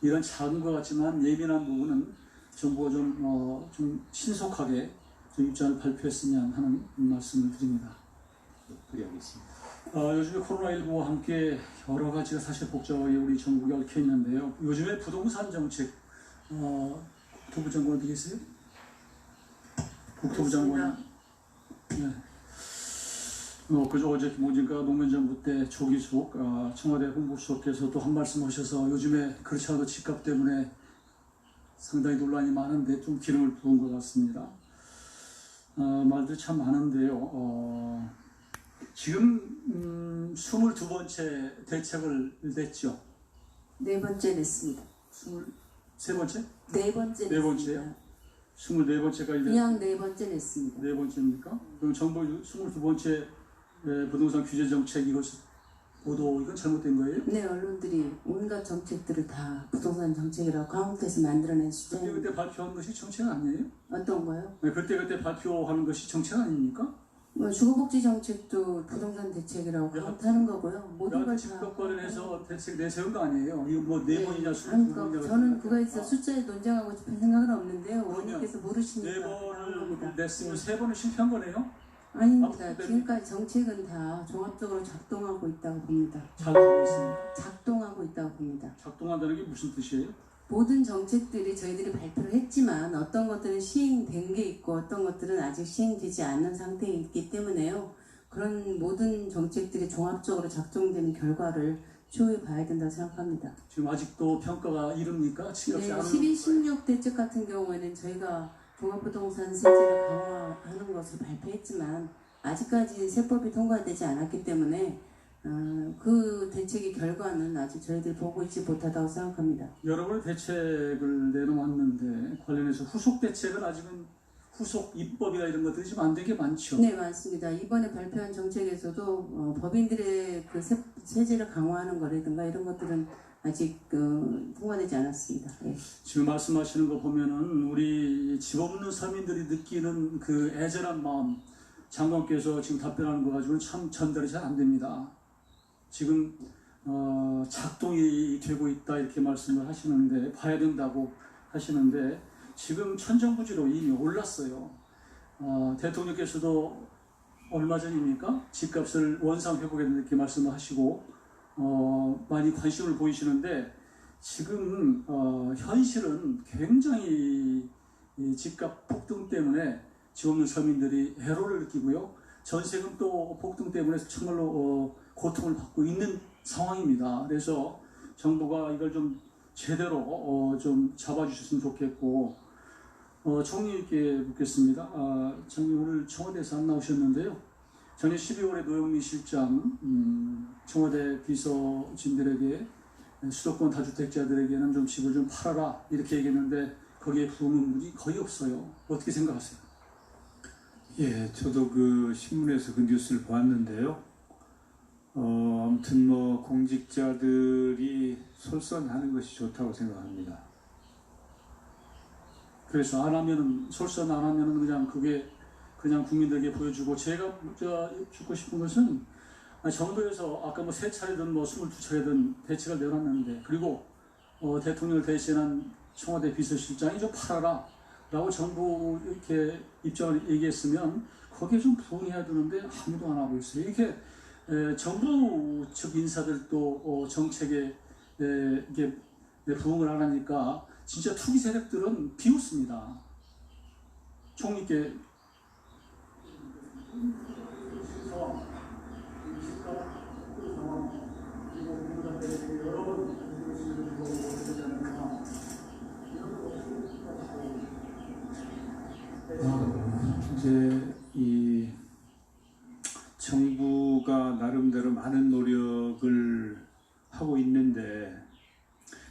이런 작은 것 같지만 예민한 부분은 정부가 좀 신속하게 좀 입장을 발표했으면 하는 말씀을 드립니다. 그리하겠습니다. 요즘에 코로나19와 함께 여러 가지가 사실 복잡하게 우리 정국에 얽혀 있는데요. 요즘에 부동산 정책, 국토부 장관 어디 계세요? 국토부 장관. 네. 그저 어제 김홍진과 노무현정부 때 조기숙 청와대 홍보수석께서도 한 말씀 하셔서 요즘에 그렇지 않아도 집값 때문에 상당히 논란이 많은데 좀 기름을 부은 것 같습니다. 말들이 참 많은데요. 지금 22번째 대책을 냈죠. 네 번째 냈습니다. 23번째? 네 번째 네 번째요? 24번째가 이제 그냥 네 번째 냈습니다. 네 번째입니까? 그럼 정부 22번째 부동산 규제 정책 이것을 보도 이건 잘못된 거예요? 네, 언론들이 온갖 정책들을 다 부동산 정책이라고 강국해서 만들어낸 그때 수준입니다. 발표한 것이 정책 아니에요? 어떤 거요? 네, 그때 발표하는 것이 정책 아닙니까? 주거복지 정책도 부동산 대책이라고 카운트하는 거고요. 모든 걸 다. 집값 관련해서 대책 내세운 거 아니에요? 이거 뭐 네 번이냐 그러니까 저는 그거에 있어 숫자에 논쟁하고 싶은 생각은 없는데요. 의원님께서 모르시니까 네 나온 겁니다. 번을 냈으면 세 번을 실패한 거네요? 아닙니다. 지금까지 정책은 다 종합적으로 작동하고 있다고 봅니다. 잘 되고 있습니다. 작동하고 있다고 봅니다. 작동한다는 게 무슨 뜻이에요? 모든 정책들이 저희들이 발표를 했지만 어떤 것들은 시행된 게 있고 어떤 것들은 아직 시행되지 않은 상태에 있기 때문에요. 그런 모든 정책들이 종합적으로 작동되는 결과를 추후에 봐야 된다고 생각합니다. 지금 아직도 평가가 이릅니까? 네, 12, 16 대책 같은 경우에는 저희가 종합부동산 세제를 강화하는 것을 발표했지만 아직까지 세법이 통과되지 않았기 때문에 그 대책의 결과는 아직 저희들이 보고 있지 못하다고 생각합니다. 여러 번의 대책을 내놓았는데 관련해서 후속 대책은 아직은 후속 입법이나 이런 것들이 좀 안 된 게 많죠. 네, 맞습니다. 이번에 발표한 정책에서도 법인들의 그 세제를 강화하는 거라든가 이런 것들은 아직 통과되지 않았습니다. 네. 지금 말씀하시는 거 보면은 우리 집 없는 서민들이 느끼는 그 애절한 마음, 장관께서 지금 답변하는 거 가지고는 참 전달이 잘 안 됩니다. 지금 작동이 되고 있다 이렇게 말씀을 하시는데 봐야 된다고 하시는데 지금 천정부지로 이미 올랐어요. 대통령께서도 얼마 전입니까? 집값을 원상 회복해야 된다 이렇게 말씀을 하시고 많이 관심을 보이시는데 지금 현실은 굉장히 이 집값 폭등 때문에 집 없는 서민들이 애로를 느끼고요. 전세금 또 폭등 때문에 정말로 고통을 받고 있는 상황입니다. 그래서 정부가 이걸 좀 제대로 좀 잡아주셨으면 좋겠고 총리께 묻겠습니다. 총리 오늘 청와대에서 안 나오셨는데요. 작년 12월에 노영민 실장 청와대 비서진들에게 수도권 다주택자들에게는 좀 집을 좀 팔아라 이렇게 얘기했는데 거기에 부응한 분이 거의 없어요. 어떻게 생각하세요? 예, 저도 그 신문에서 그 뉴스를 보았는데요. 아무튼 뭐 공직자들이 솔선하는 것이 좋다고 생각합니다. 그래서 안 하면은 솔선 안 하면은 그냥 그게 그냥 국민들에게 보여주고 제가 듣고 싶은 것은 정부에서 아까 뭐 3차례든 뭐 22차례든 대책을 내놨는데 그리고 대통령을 대신한 청와대 비서실장이 좀 팔아라 라고 정부 이렇게 입장을 얘기했으면 거기에 좀 부응해야 되는데 아무도 안 하고 있어요. 이렇게 정부 측 인사들도 정책에 이게 부응을 안 하니까 진짜 투기 세력들은 비웃습니다. 총리께 이제 이 정부가 나름대로 많은 노력을 하고 있는데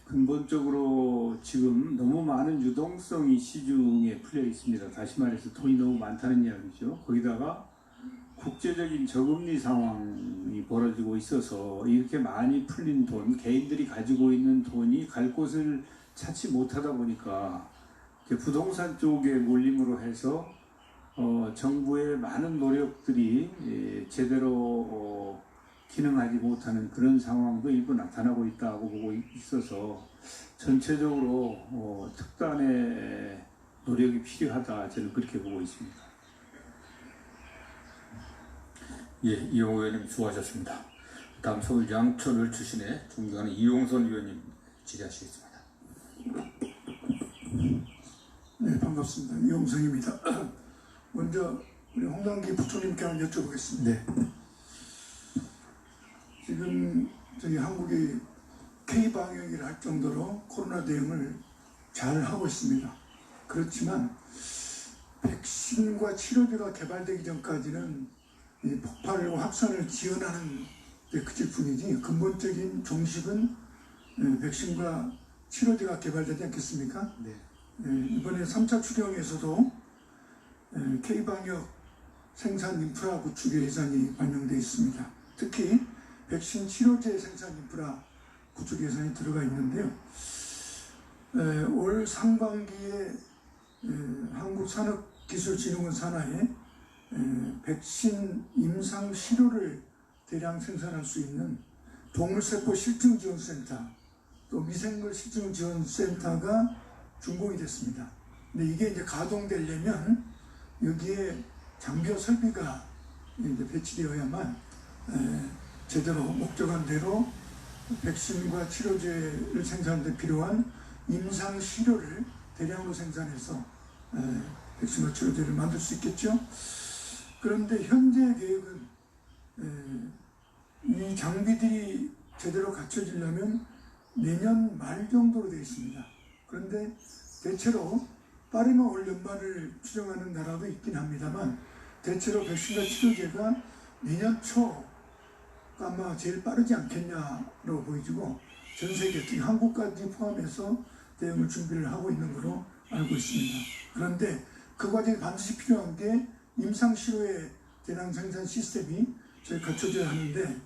근본적으로 지금 너무 많은 유동성이 시중에 풀려 있습니다. 다시 말해서 돈이 너무 많다는 이야기죠. 거기다가 국제적인 저금리 상황이 벌어지고 있어서 이렇게 많이 풀린 돈, 개인들이 가지고 있는 돈이 갈 곳을 찾지 못하다 보니까 부동산 쪽에 몰림으로 해서 정부의 많은 노력들이 제대로 기능하지 못하는 그런 상황도 일부 나타나고 있다고 보고 있어서 전체적으로 특단의 노력이 필요하다, 저는 그렇게 보고 있습니다. 예, 이용호 의원님 수고하셨습니다. 다음 서울 양천을 출신의 존경하는 이용선 의원님 질의하시겠습니다. 네, 반갑습니다. 이용성입니다. 먼저 우리 홍당기 부총님께 한번 여쭤보겠습니다. 네. 지금 저희 한국이 K-방역이라 할 정도로 코로나 대응을 잘 하고 있습니다. 그렇지만 백신과 치료제가 개발되기 전까지는 이 폭발과 확산을 지연하는 데 그칠 뿐이지 근본적인 종식은 백신과 치료제가 개발되지 않겠습니까? 네. 이번에 3차 추경에서도 K-방역 생산 인프라 구축 예산이 반영되어 있습니다. 특히 백신 치료제 생산 인프라 구축 예산이 들어가 있는데요. 올 상반기에 한국산업기술진흥원 산하에 백신 임상 시료를 대량 생산할 수 있는 동물세포 실증지원센터, 또 미생물 실증지원센터가 준공이 됐습니다. 근데 이게 이제 가동되려면 여기에 장비와 설비가 이제 배치되어야만 제대로 목적한 대로 백신과 치료제를 생산하는 데 필요한 임상 시료를 대량으로 생산해서 백신과 치료제를 만들 수 있겠죠. 그런데 현재 계획은 이 장비들이 제대로 갖춰지려면 내년 말 정도로 되어 있습니다. 그런데 대체로 빠르면 올 연말을 추정하는 나라도 있긴 합니다만 대체로 백신과 치료제가 내년 초가 아마 제일 빠르지 않겠냐로 보여지고 전 세계 특히 한국까지 포함해서 대응을 준비를 하고 있는 것으로 알고 있습니다. 그런데 그 과정에 반드시 필요한 게 임상시료의 대량 생산 시스템이 저희 갖춰져야 하는데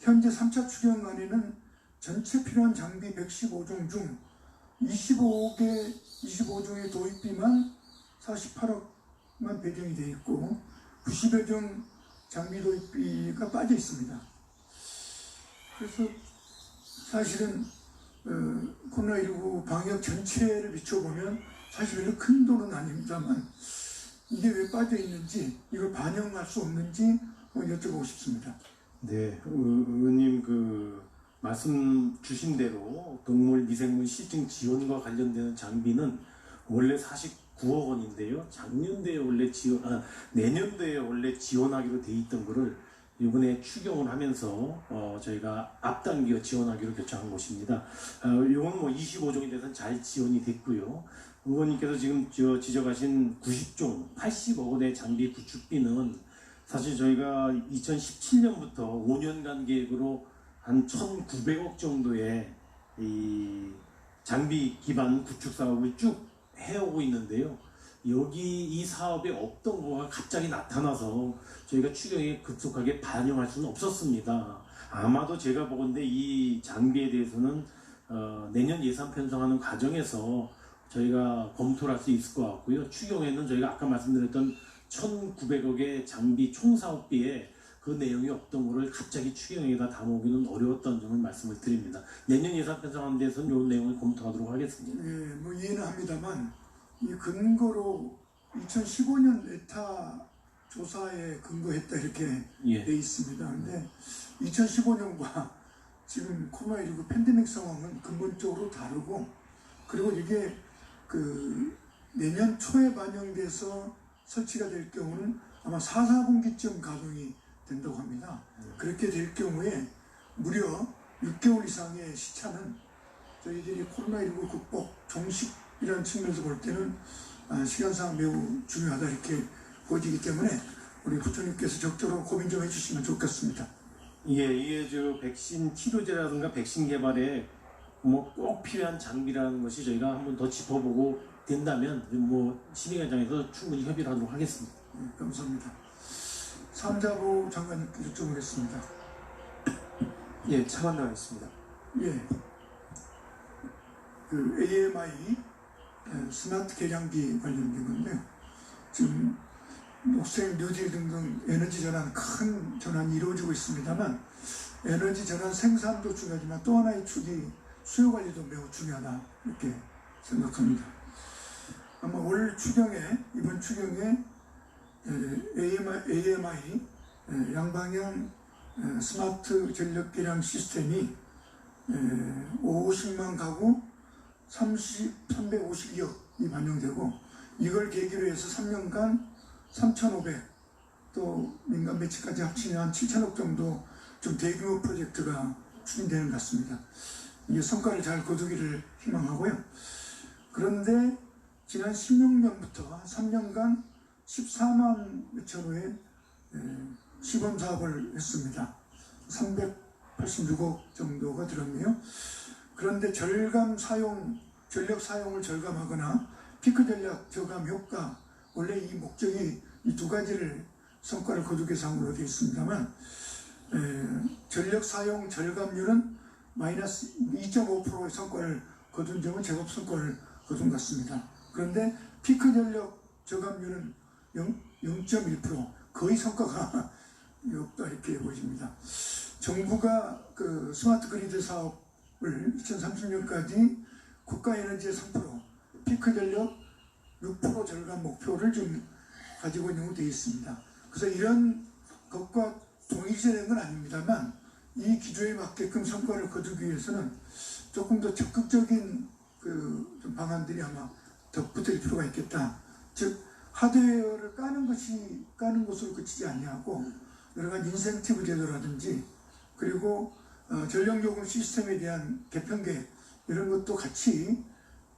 현재 3차 추경안에는 전체 필요한 장비 115종 중 25종의 도입비만 48억만 배정이 되어 있고 90여 종 장비 도입비가 빠져 있습니다. 그래서 사실은 코로나19 방역 전체를 비춰보면 사실 별로 큰 돈은 아닙니다만 이게 왜 빠져 있는지 이걸 반영할 수 없는지 여쭤보고 싶습니다. 네, 의원님 그 말씀 주신 대로 동물 미생물 실증 지원과 관련되는 장비는 원래 49억 원인데요. 작년도에 원래 내년도에 원래 지원하기로 돼 있던 거를 이번에 추경을 하면서 저희가 앞당겨 지원하기로 결정한 것입니다. 이건 뭐 25종에 대해서는 잘 지원이 됐고요. 의원님께서 지금 지적하신 90종 80억 원의 장비 구축비는 사실 저희가 2017년부터 5년간 계획으로 한 1,900억 정도의 이 장비 기반 구축 사업을 쭉 해오고 있는데요. 여기 이 사업에 없던 거가 갑자기 나타나서 저희가 추경에 급속하게 반영할 수는 없었습니다. 아마도 제가 보건대 이 장비에 대해서는 내년 예산 편성하는 과정에서 저희가 검토를 할 수 있을 것 같고요. 추경에는 저희가 아까 말씀드렸던 1,900억의 장비 총사업비에 그 내용이 없던 거를 갑자기 추경에다 담아오기는 어려웠던 점을 말씀을 드립니다. 내년 예산 편성하는 데서는 이 내용을 검토하도록 하겠습니다. 예, 뭐 이해는 합니다만 이 근거로 2015년 에타 조사에 근거했다 이렇게 돼 있습니다. 근데 2015년과 지금 코로나19 팬데믹 상황은 근본적으로 다르고 그리고 이게 그 내년 초에 반영돼서 설치가 될 경우는 아마 4, 4분기쯤 가동이 된다고 합니다. 그렇게 될 경우에 무려 6개월 이상의 시차는 저희들이 코로나19 극복, 종식이라는 측면에서 볼 때는 시간상 매우 중요하다 이렇게 보여지기 때문에 우리 부처님께서 적절한 고민 좀 해주시면 좋겠습니다. 예, 이게 저 백신 치료제라든가 백신 개발에 뭐 꼭 필요한 장비라는 것이 저희가 한번 더 짚어보고 된다면 뭐 심의과정에서 충분히 협의를 하도록 하겠습니다. 네, 감사합니다. 삼자부 장관님께 여쭤보겠습니다. 예, 차관 나와있습니다. 예, 그 AMI 스마트 계량기 관련된 건데 지금 녹색, 뉴딜 등등 에너지 전환 큰 전환이 이루어지고 있습니다만 에너지 전환 생산도 중요하지만 또 하나의 축이 수요 관리도 매우 중요하다 이렇게 생각합니다. 아마 올 추경에 이번 추경에 AMI 양방향 스마트 전력 계량 시스템이 50만 가구 350억이 반영되고 이걸 계기로 해서 3년간 3,500 또 민간 매치까지 합치면 한 7천억 정도 좀 대규모 프로젝트가 추진되는 것 같습니다. 이게 성과를 잘 거두기를 희망하고요. 그런데 지난 16년부터 3년간 14만 몇천 호의 시범 사업을 했습니다. 386억 정도가 들었네요. 그런데 전력 사용을 절감하거나 피크 전략 저감 효과, 원래 이 목적이 이 두 가지를 성과를 거두기 위해서 되어 있습니다만 전력 사용 절감률은 마이너스 2.5%의 성과를 거둔 점은 제법 성과를 거둔 것 같습니다. 그런데 피크 전력 저감률은 0.1%, 거의 성과가 없다 이렇게 보입니다. 정부가 그 스마트 그리드 사업을 2030년까지 국가 에너지의 3%, 피크 전력 6% 절감 목표를 좀 가지고 있는 것도 되어 있습니다. 그래서 이런 것과 동일시되는 건 아닙니다만 이 기조에 맞게끔 성과를 거두기 위해서는 조금 더 적극적인 좀 방안들이 아마 덧붙일 필요가 있겠다. 즉 하드웨어를 까는 것으로 그치지 아니하고 여러 가지 인센티브 제도라든지 그리고 전력요금 시스템에 대한 개편 계획 이런 것도 같이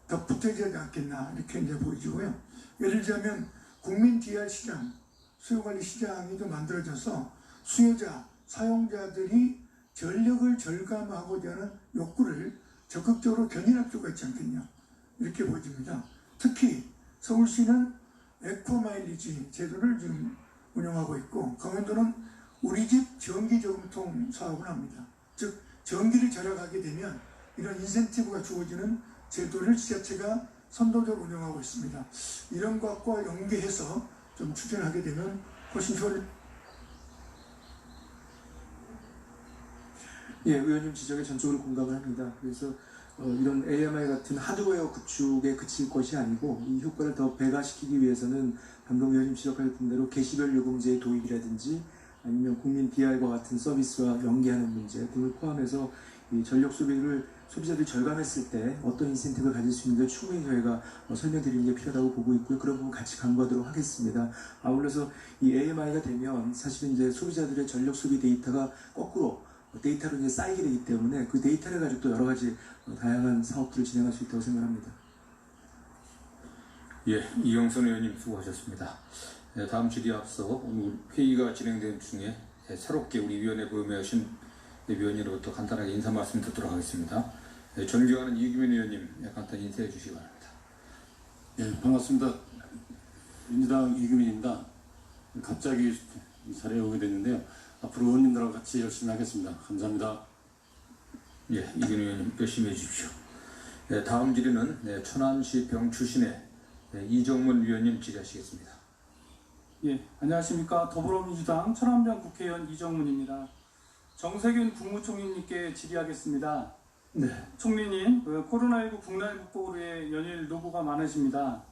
덧붙여야 되지 않겠나 이렇게 이제 보이고요. 예를 들자면 국민 DR 시장, 수요관리 시장이 좀 만들어져서 수요자, 사용자들이 전력을 절감하고자 하는 욕구를 적극적으로 견인할 필요가 있지 않겠냐 이렇게 보여집니다. 특히 서울시는 에코마일리지 제도를 지금 운영하고 있고 강원도는 우리 집 전기저금통 사업을 합니다. 즉 전기를 절약하게 되면 이런 인센티브가 주어지는 제도를 지자체가 선도적으로 운영하고 있습니다. 이런 것과 연계해서 좀 추진하게 되면 훨씬 좋을. 예, 의원님 지적에 전적으로 공감을 합니다. 그래서 이런 AMI 같은 하드웨어 구축에 그칠 것이 아니고 이 효과를 더 배가시키기 위해서는 방금 의원님 지적하셨던 대로 개시별 요금제의 도입이라든지 아니면 국민 DR과 같은 서비스와 연계하는 문제 등을 포함해서 이 전력 소비를 소비자들이 절감했을 때 어떤 인센티브를 가질 수 있는지 충분히 저희가 설명드리는 게 필요하다고 보고 있고요. 그런 부분 같이 강구하도록 하겠습니다. 아울러서 이 AMI가 되면 사실은 이제 소비자들의 전력 소비 데이터가 거꾸로 데이터로 이제 쌓이게 되기 때문에 그 데이터를 가지고 또 여러 가지 다양한 사업들을 진행할 수 있다고 생각합니다. 예, 이영선 의원님 수고하셨습니다. 다음 질의에 앞서 오늘 회의가 진행되는 중에 새롭게 우리 위원회 보임하신 위원님으로부터 간단하게 인사 말씀 듣도록 하겠습니다. 존경하는 이규민 의원님 간단히 인사해 주시기 바랍니다. 예, 반갑습니다. 민주당 이규민입니다. 갑자기 이 자리에 오게 됐는데요. 앞으로 의원님들하고 같이 열심히 하겠습니다. 감사합니다. 예, 이규민 의원님 열심히 해주십시오. 다음 질의는 천안시 병 출신의 이정문 위원님 질의하시겠습니다. 예, 안녕하십니까. 더불어민주당 천안병 국회의원 이정문입니다. 정세균 국무총리님께 질의하겠습니다. 네. 총리님, 코로나19 국난 극복을 위해 연일 노고가 많으십니다.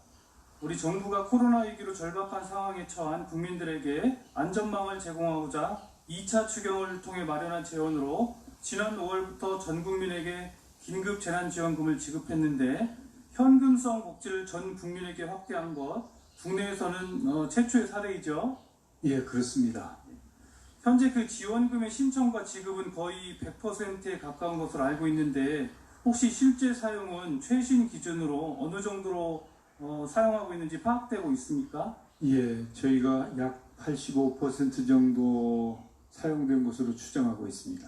우리 정부가 코로나 위기로 절박한 상황에 처한 국민들에게 안전망을 제공하고자 2차 추경을 통해 마련한 재원으로 지난 5월부터 전 국민에게 긴급 재난지원금을 지급했는데 현금성 복지를 전 국민에게 확대한 것, 국내에서는 최초의 사례이죠. 예, 그렇습니다. 현재 그 지원금의 신청과 지급은 거의 100%에 가까운 것으로 알고 있는데 혹시 실제 사용은 최신 기준으로 어느 정도로 사용하고 있는지 파악되고 있습니까? 예, 저희가 약 85% 정도 사용된 것으로 추정하고 있습니다.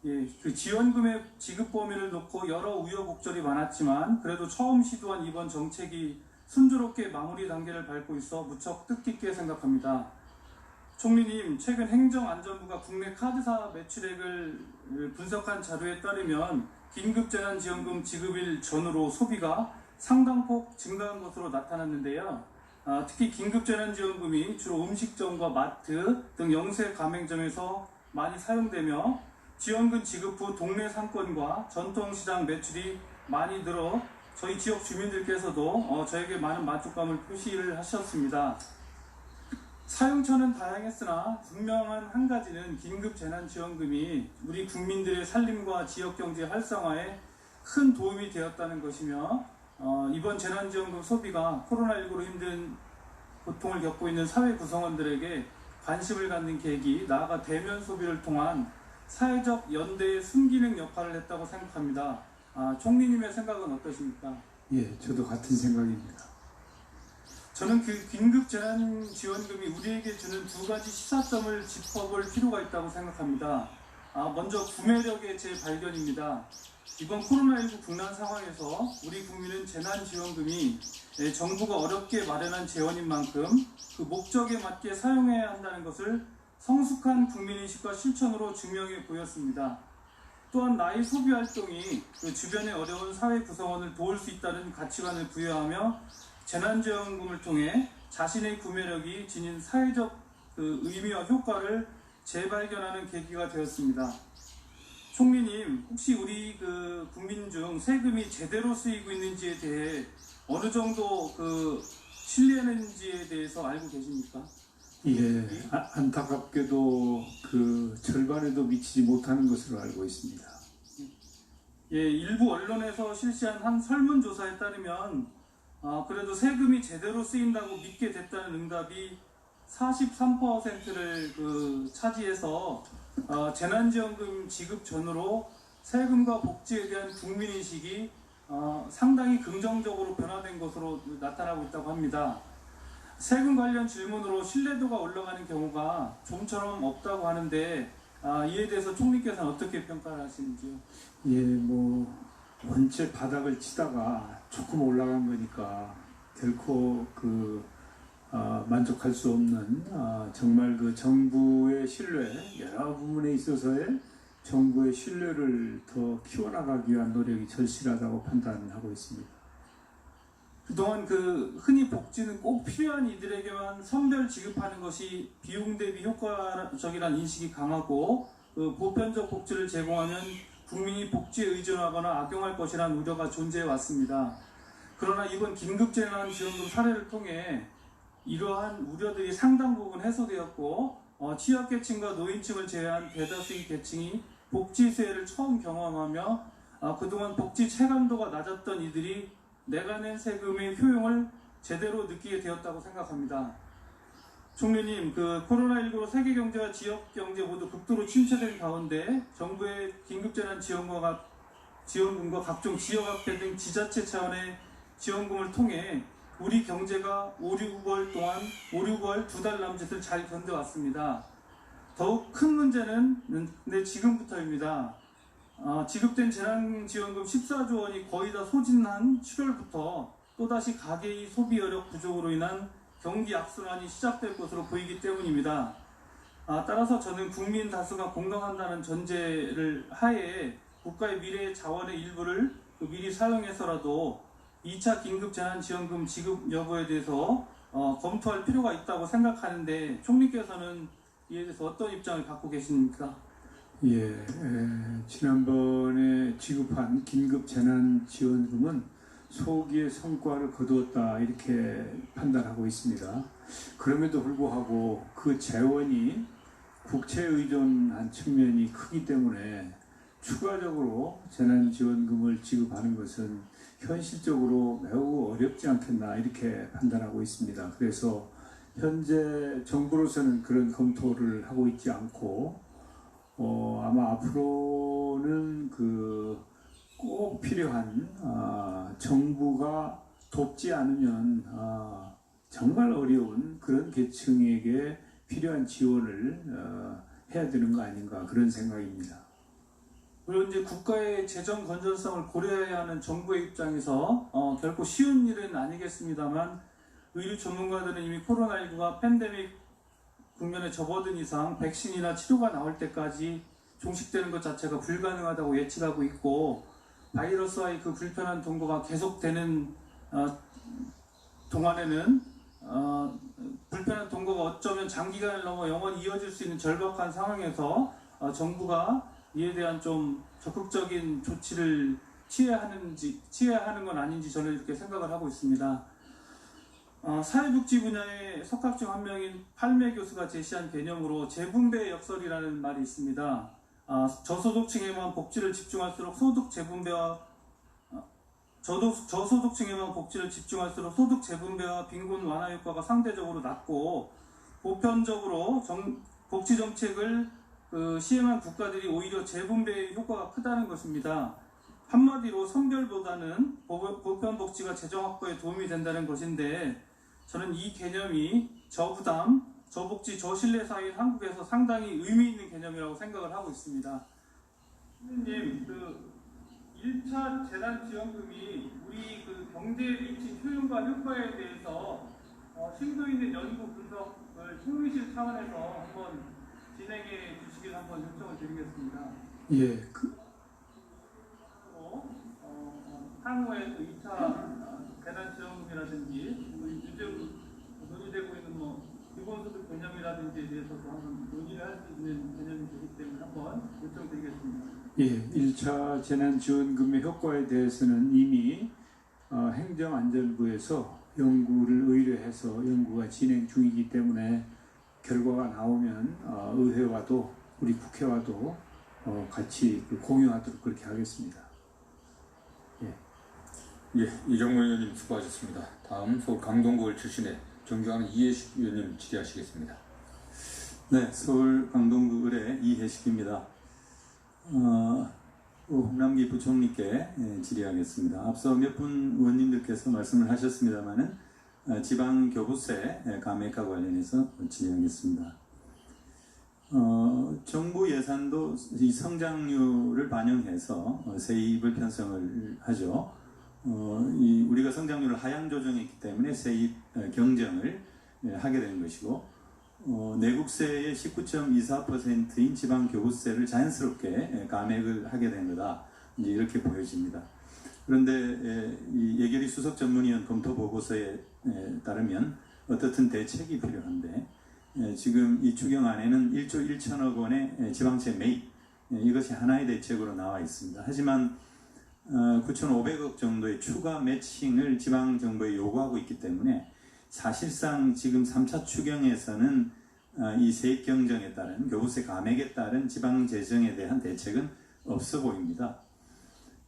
예, 그 지원금의 지급 범위를 놓고 여러 우여곡절이 많았지만 그래도 처음 시도한 이번 정책이 순조롭게 마무리 단계를 밟고 있어 무척 뜻깊게 생각합니다. 총리님, 최근 행정안전부가 국내 카드사 매출액을 분석한 자료에 따르면 긴급재난지원금 지급일 전후로 소비가 상당폭 증가한 것으로 나타났는데요. 특히 긴급재난지원금이 주로 음식점과 마트 등 영세 가맹점에서 많이 사용되며 지원금 지급 후 동네 상권과 전통시장 매출이 많이 늘어 저희 지역 주민들께서도 저에게 많은 만족감을 표시를 하셨습니다. 사용처는 다양했으나 분명한 한 가지는 긴급재난지원금이 우리 국민들의 살림과 지역경제 활성화에 큰 도움이 되었다는 것이며 이번 재난지원금 소비가 코로나19로 힘든 고통을 겪고 있는 사회 구성원들에게 관심을 갖는 계기, 나아가 대면 소비를 통한 사회적 연대의 순기능 역할을 했다고 생각합니다. 총리님의 생각은 어떠십니까? 예, 저도 같은 생각입니다. 저는 그 긴급재난지원금이 우리에게 주는 두 가지 시사점을 짚어볼 필요가 있다고 생각합니다. 먼저 구매력의 재발견입니다. 이번 코로나19 국난 상황에서 우리 국민은 재난지원금이 정부가 어렵게 마련한 재원인 만큼 그 목적에 맞게 사용해야 한다는 것을 성숙한 국민인식과 실천으로 증명해 보였습니다. 또한 나의 소비활동이 그 주변의 어려운 사회 구성원을 도울 수 있다는 가치관을 부여하며 재난지원금을 통해 자신의 구매력이 지닌 사회적 그 의미와 효과를 재발견하는 계기가 되었습니다. 총리님, 혹시 우리 그 국민 중 세금이 제대로 쓰이고 있는지에 대해 어느 정도 그 신뢰하는지에 대해서 알고 계십니까? 예, 안타깝게도 그 절반에도 미치지 못하는 것으로 알고 있습니다. 예, 일부 언론에서 실시한 한 설문조사에 따르면 그래도 세금이 제대로 쓰인다고 믿게 됐다는 응답이 43%를 차지해서 재난지원금 지급 전후로 세금과 복지에 대한 국민인식이 상당히 긍정적으로 변화된 것으로 나타나고 있다고 합니다. 세금 관련 질문으로 신뢰도가 올라가는 경우가 좀처럼 없다고 하는데 이에 대해서 총리께서는 어떻게 평가를 하시는지요? 예, 원체 바닥을 치다가 조금 올라간 거니까 결코 만족할 수 없는 정말 그 정부의 신뢰, 여러 부분에 있어서의 정부의 신뢰를 더 키워나가기 위한 노력이 절실하다고 판단하고 있습니다. 그동안 흔히 복지는 꼭 필요한 이들에게만 선별 지급하는 것이 비용 대비 효과적이라는 인식이 강하고 보편적 복지를 제공하면 국민이 복지에 의존하거나 악용할 것이라는 우려가 존재해 왔습니다. 그러나 이번 긴급재난지원금 사례를 통해 이러한 우려들이 상당 부분 해소되었고 취약계층과 노인층을 제외한 대다수의 계층이 복지 수혜를 처음 경험하며 그동안 복지 체감도가 낮았던 이들이 내가 낸 세금의 효용을 제대로 느끼게 되었다고 생각합니다. 총리님, 코로나19로 세계 경제와 지역 경제 모두 극도로 침체된 가운데 정부의 긴급재난지원금과 각종 지역화폐 등 지자체 차원의 지원금을 통해 우리 경제가 5, 6월 두 달 남짓을 잘 견뎌왔습니다. 더욱 큰 문제는 지금부터입니다. 지급된 재난지원금 14조 원이 거의 다 소진한 7월부터 또다시 가계의 소비 여력 부족으로 인한 경기 악순환이 시작될 것으로 보이기 때문입니다. 따라서 저는 국민 다수가 공감한다는 전제를 하에 국가의 미래의 자원의 일부를 미리 사용해서라도 2차 긴급재난지원금 지급 여부에 대해서 검토할 필요가 있다고 생각하는데 총리께서는 이에 대해서 어떤 입장을 갖고 계십니까? 예, 지난번에 지급한 긴급재난지원금은 소기의 성과를 거두었다 이렇게 판단하고 있습니다. 그럼에도 불구하고 그 재원이 국채 의존한 측면이 크기 때문에 추가적으로 재난지원금을 지급하는 것은 현실적으로 매우 어렵지 않겠나 이렇게 판단하고 있습니다. 그래서 현재 정부로서는 그런 검토를 하고 있지 않고 아마 앞으로는 꼭 필요한 정부가 돕지 않으면 정말 어려운 그런 계층에게 필요한 지원을 해야 되는 거 아닌가 그런 생각입니다. 물론 이제 국가의 재정 건전성을 고려해야 하는 정부의 입장에서 결코 쉬운 일은 아니겠습니다만 의료 전문가들은 이미 코로나19가 팬데믹 국면에 접어든 이상 백신이나 치료가 나올 때까지 종식되는 것 자체가 불가능하다고 예측하고 있고 바이러스와의 그 불편한 동거가 계속되는 동안에는 불편한 동거가 어쩌면 장기간을 넘어 영원히 이어질 수 있는 절박한 상황에서 정부가 이에 대한 좀 적극적인 조치를 취해야 하는 건 아닌지 저는 이렇게 생각을 하고 있습니다. 사회복지 분야의 석학 중 한 명인 팔매 교수가 제시한 개념으로 재분배 역설이라는 말이 있습니다. 저소득층에만 복지를 집중할수록 소득 재분배와 빈곤 완화 효과가 상대적으로 낮고 보편적으로 복지 정책을 시행한 국가들이 오히려 재분배의 효과가 크다는 것입니다. 한마디로 선별보다는 보편 복지가 재정 확보에 도움이 된다는 것인데, 저는 이 개념이 저부담, 저복지, 저신뢰 사회인 한국에서 상당히 의미 있는 개념이라고 생각을 하고 있습니다. 선생님, 1차 재난지원금이 우리 경제에 미친 효용과 효과에 대해서 심도 있는 연구 분석을 총리실 차원에서 한번 진행해 주시길 한번 요청을 드리겠습니다. 예. 향후에 2차 재난지원금이라든지 요즘 논의되고 있는 기본소득 개념이라든지에 대해서도 한번 논의를 할 수 있는 개념이 되기 때문에 한번 요청드리겠습니다. 예, 1차 재난지원금의 효과에 대해서는 이미 행정안전부에서 연구를 의뢰해서 연구가 진행 중이기 때문에 결과가 나오면 의회와도 우리 국회와도 같이 공유하도록 그렇게 하겠습니다. 예, 이정무 의원님 수고하셨습니다. 다음 서울 강동구을 출신의 존경하는 이해식 의원님 질의하시겠습니다. 네, 서울 강동구 을의 이해식입니다. 홍남기 부총리께 질의하겠습니다. 앞서 몇 분 의원님들께서 말씀을 하셨습니다마는 지방교부세 감액과 관련해서 질의하겠습니다. 정부 예산도 이 성장률을 반영해서 세입을 편성을 하죠. 우리가 성장률을 하향 조정했기 때문에 세입 경정을 하게 된 것이고, 내국세의 19.24%인 지방교부세를 자연스럽게 감액을 하게 된 거다, 이제 이렇게 보여집니다. 그런데 이 예결위 수석 전문위원 검토 보고서에 따르면 어떻든 대책이 필요한데, 지금 이 추경안에는 1조 1천억 원의 지방세 매입, 이것이 하나의 대책으로 나와 있습니다. 하지만 9,500억 정도의 추가 매칭을 지방정부에 요구하고 있기 때문에 사실상 지금 3차 추경에서는 이 세입 경정에 따른 교부세 감액에 따른 지방재정에 대한 대책은 없어 보입니다.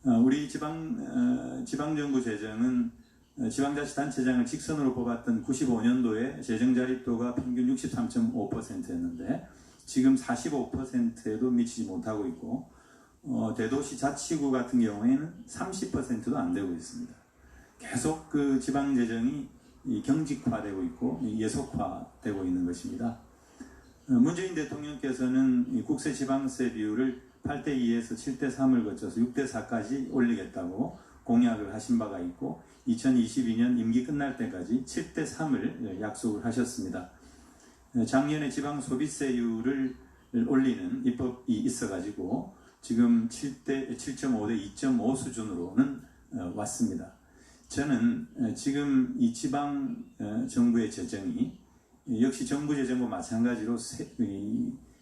우리 지방정부 재정은 지방자치단체장을 직선으로 뽑았던 95년도에 재정자립도가 평균 63.5%였는데 지금 45%에도 미치지 못하고 있고, 대도시 자치구 같은 경우에는 30%도 안 되고 있습니다. 계속 그 지방재정이 경직화되고 있고 예속화되고 있는 것입니다. 문재인 대통령께서는 국세 지방세 비율을 8대2에서 7대3을 거쳐서 6대4까지 올리겠다고 공약을 하신 바가 있고, 2022년 임기 끝날 때까지 7대3을 약속을 하셨습니다. 작년에 지방 소비세율을 올리는 입법이 있어가지고 지금 7.5대 2.5 수준으로는 왔습니다. 저는 지금 이 지방 정부의 재정이 역시 정부 재정과 마찬가지로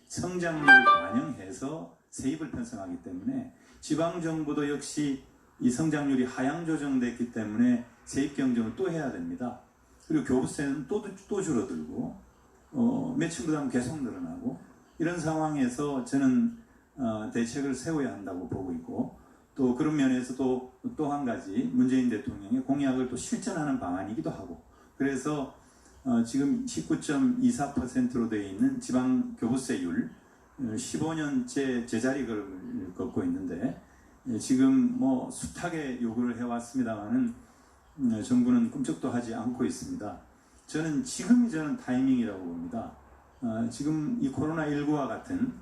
성장률을 반영해서 세입을 편성하기 때문에 지방 정부도 역시 이 성장률이 하향 조정됐기 때문에 세입 경정을 또 해야 됩니다. 그리고 교부세는 또 줄어들고 매출 부담 계속 늘어나고, 이런 상황에서 저는 대책을 세워야 한다고 보고 있고, 또 그런 면에서 또 한 가지 문재인 대통령의 공약을 또 실천하는 방안이기도 하고, 그래서 지금 19.24%로 되어 있는 지방 교부세율 15년째 제자리 걸음을 걷고 있는데, 지금 숱하게 요구를 해왔습니다만은 정부는 꿈쩍도 하지 않고 있습니다. 저는 타이밍이라고 봅니다. 지금 이 코로나19와 같은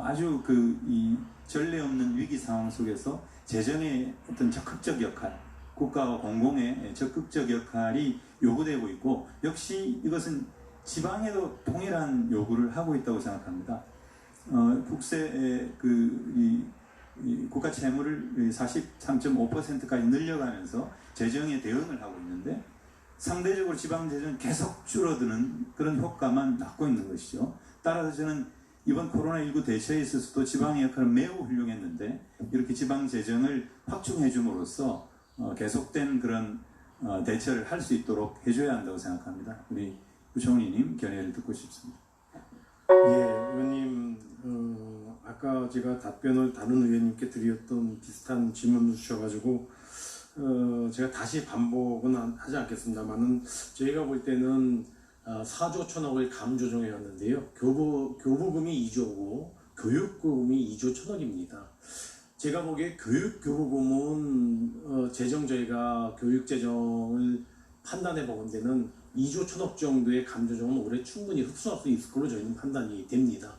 아주 이 전례 없는 위기 상황 속에서 재정의 어떤 적극적 역할, 국가와 공공의 적극적 역할이 요구되고 있고, 역시 이것은 지방에도 동일한 요구를 하고 있다고 생각합니다. 국세 국가 채무를 43.5%까지 늘려가면서 재정에 대응을 하고 있는데, 상대적으로 지방 재정은 계속 줄어드는 그런 효과만 낳고 있는 것이죠. 따라서 저는 이번 코로나19 대처에 있어서도 지방의 역할은 매우 훌륭했는데 이렇게 지방 재정을 확충해 줌으로써 계속된 그런 대처를 할 수 있도록 해줘야 한다고 생각합니다. 우리 구청리님 견해를 듣고 싶습니다. 예, 의원님, 아까 제가 답변을 다른 의원님께 드렸던 비슷한 질문을 주셔가지고 제가 다시 반복은 하지 않겠습니다만은 저희가 볼 때는 4조 1천억을 감조정해왔는데요. 교부금이 2조고 교육금이 2조 1천억입니다. 제가 보기에 교부금은 재정 저희가 교육재정을 판단해 보는 데는 2조 1천억 정도의 감조정은 올해 충분히 흡수할 수 있을 걸로 저희는 판단이 됩니다.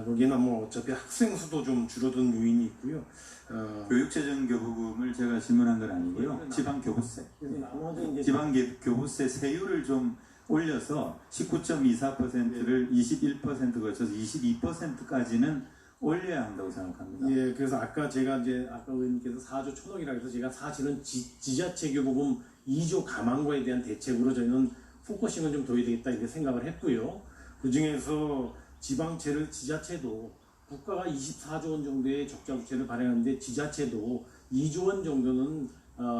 거기에는 뭐 어차피 학생 수도 좀 줄어든 요인이 있고요. 교육재정 교부금을 제가 질문한 건 아니고요. 지방 교부세. 지방 교부세 세율을 좀 올려서 19.24%를 21% 거쳐서 22%까지는 올려야 한다고 생각합니다. 예, 그래서 아까 의원님께서 4조 1천억이라 해서 제가 사실은 지자체 교부금 2조 감안과에 대한 대책으로 저희는 포커싱을 좀 둬야 되겠다 이렇게 생각을 했고요. 그 중에서 지자체도 국가가 24조 원 정도의 적자 부채를 발행하는데 지자체도 2조 원 정도는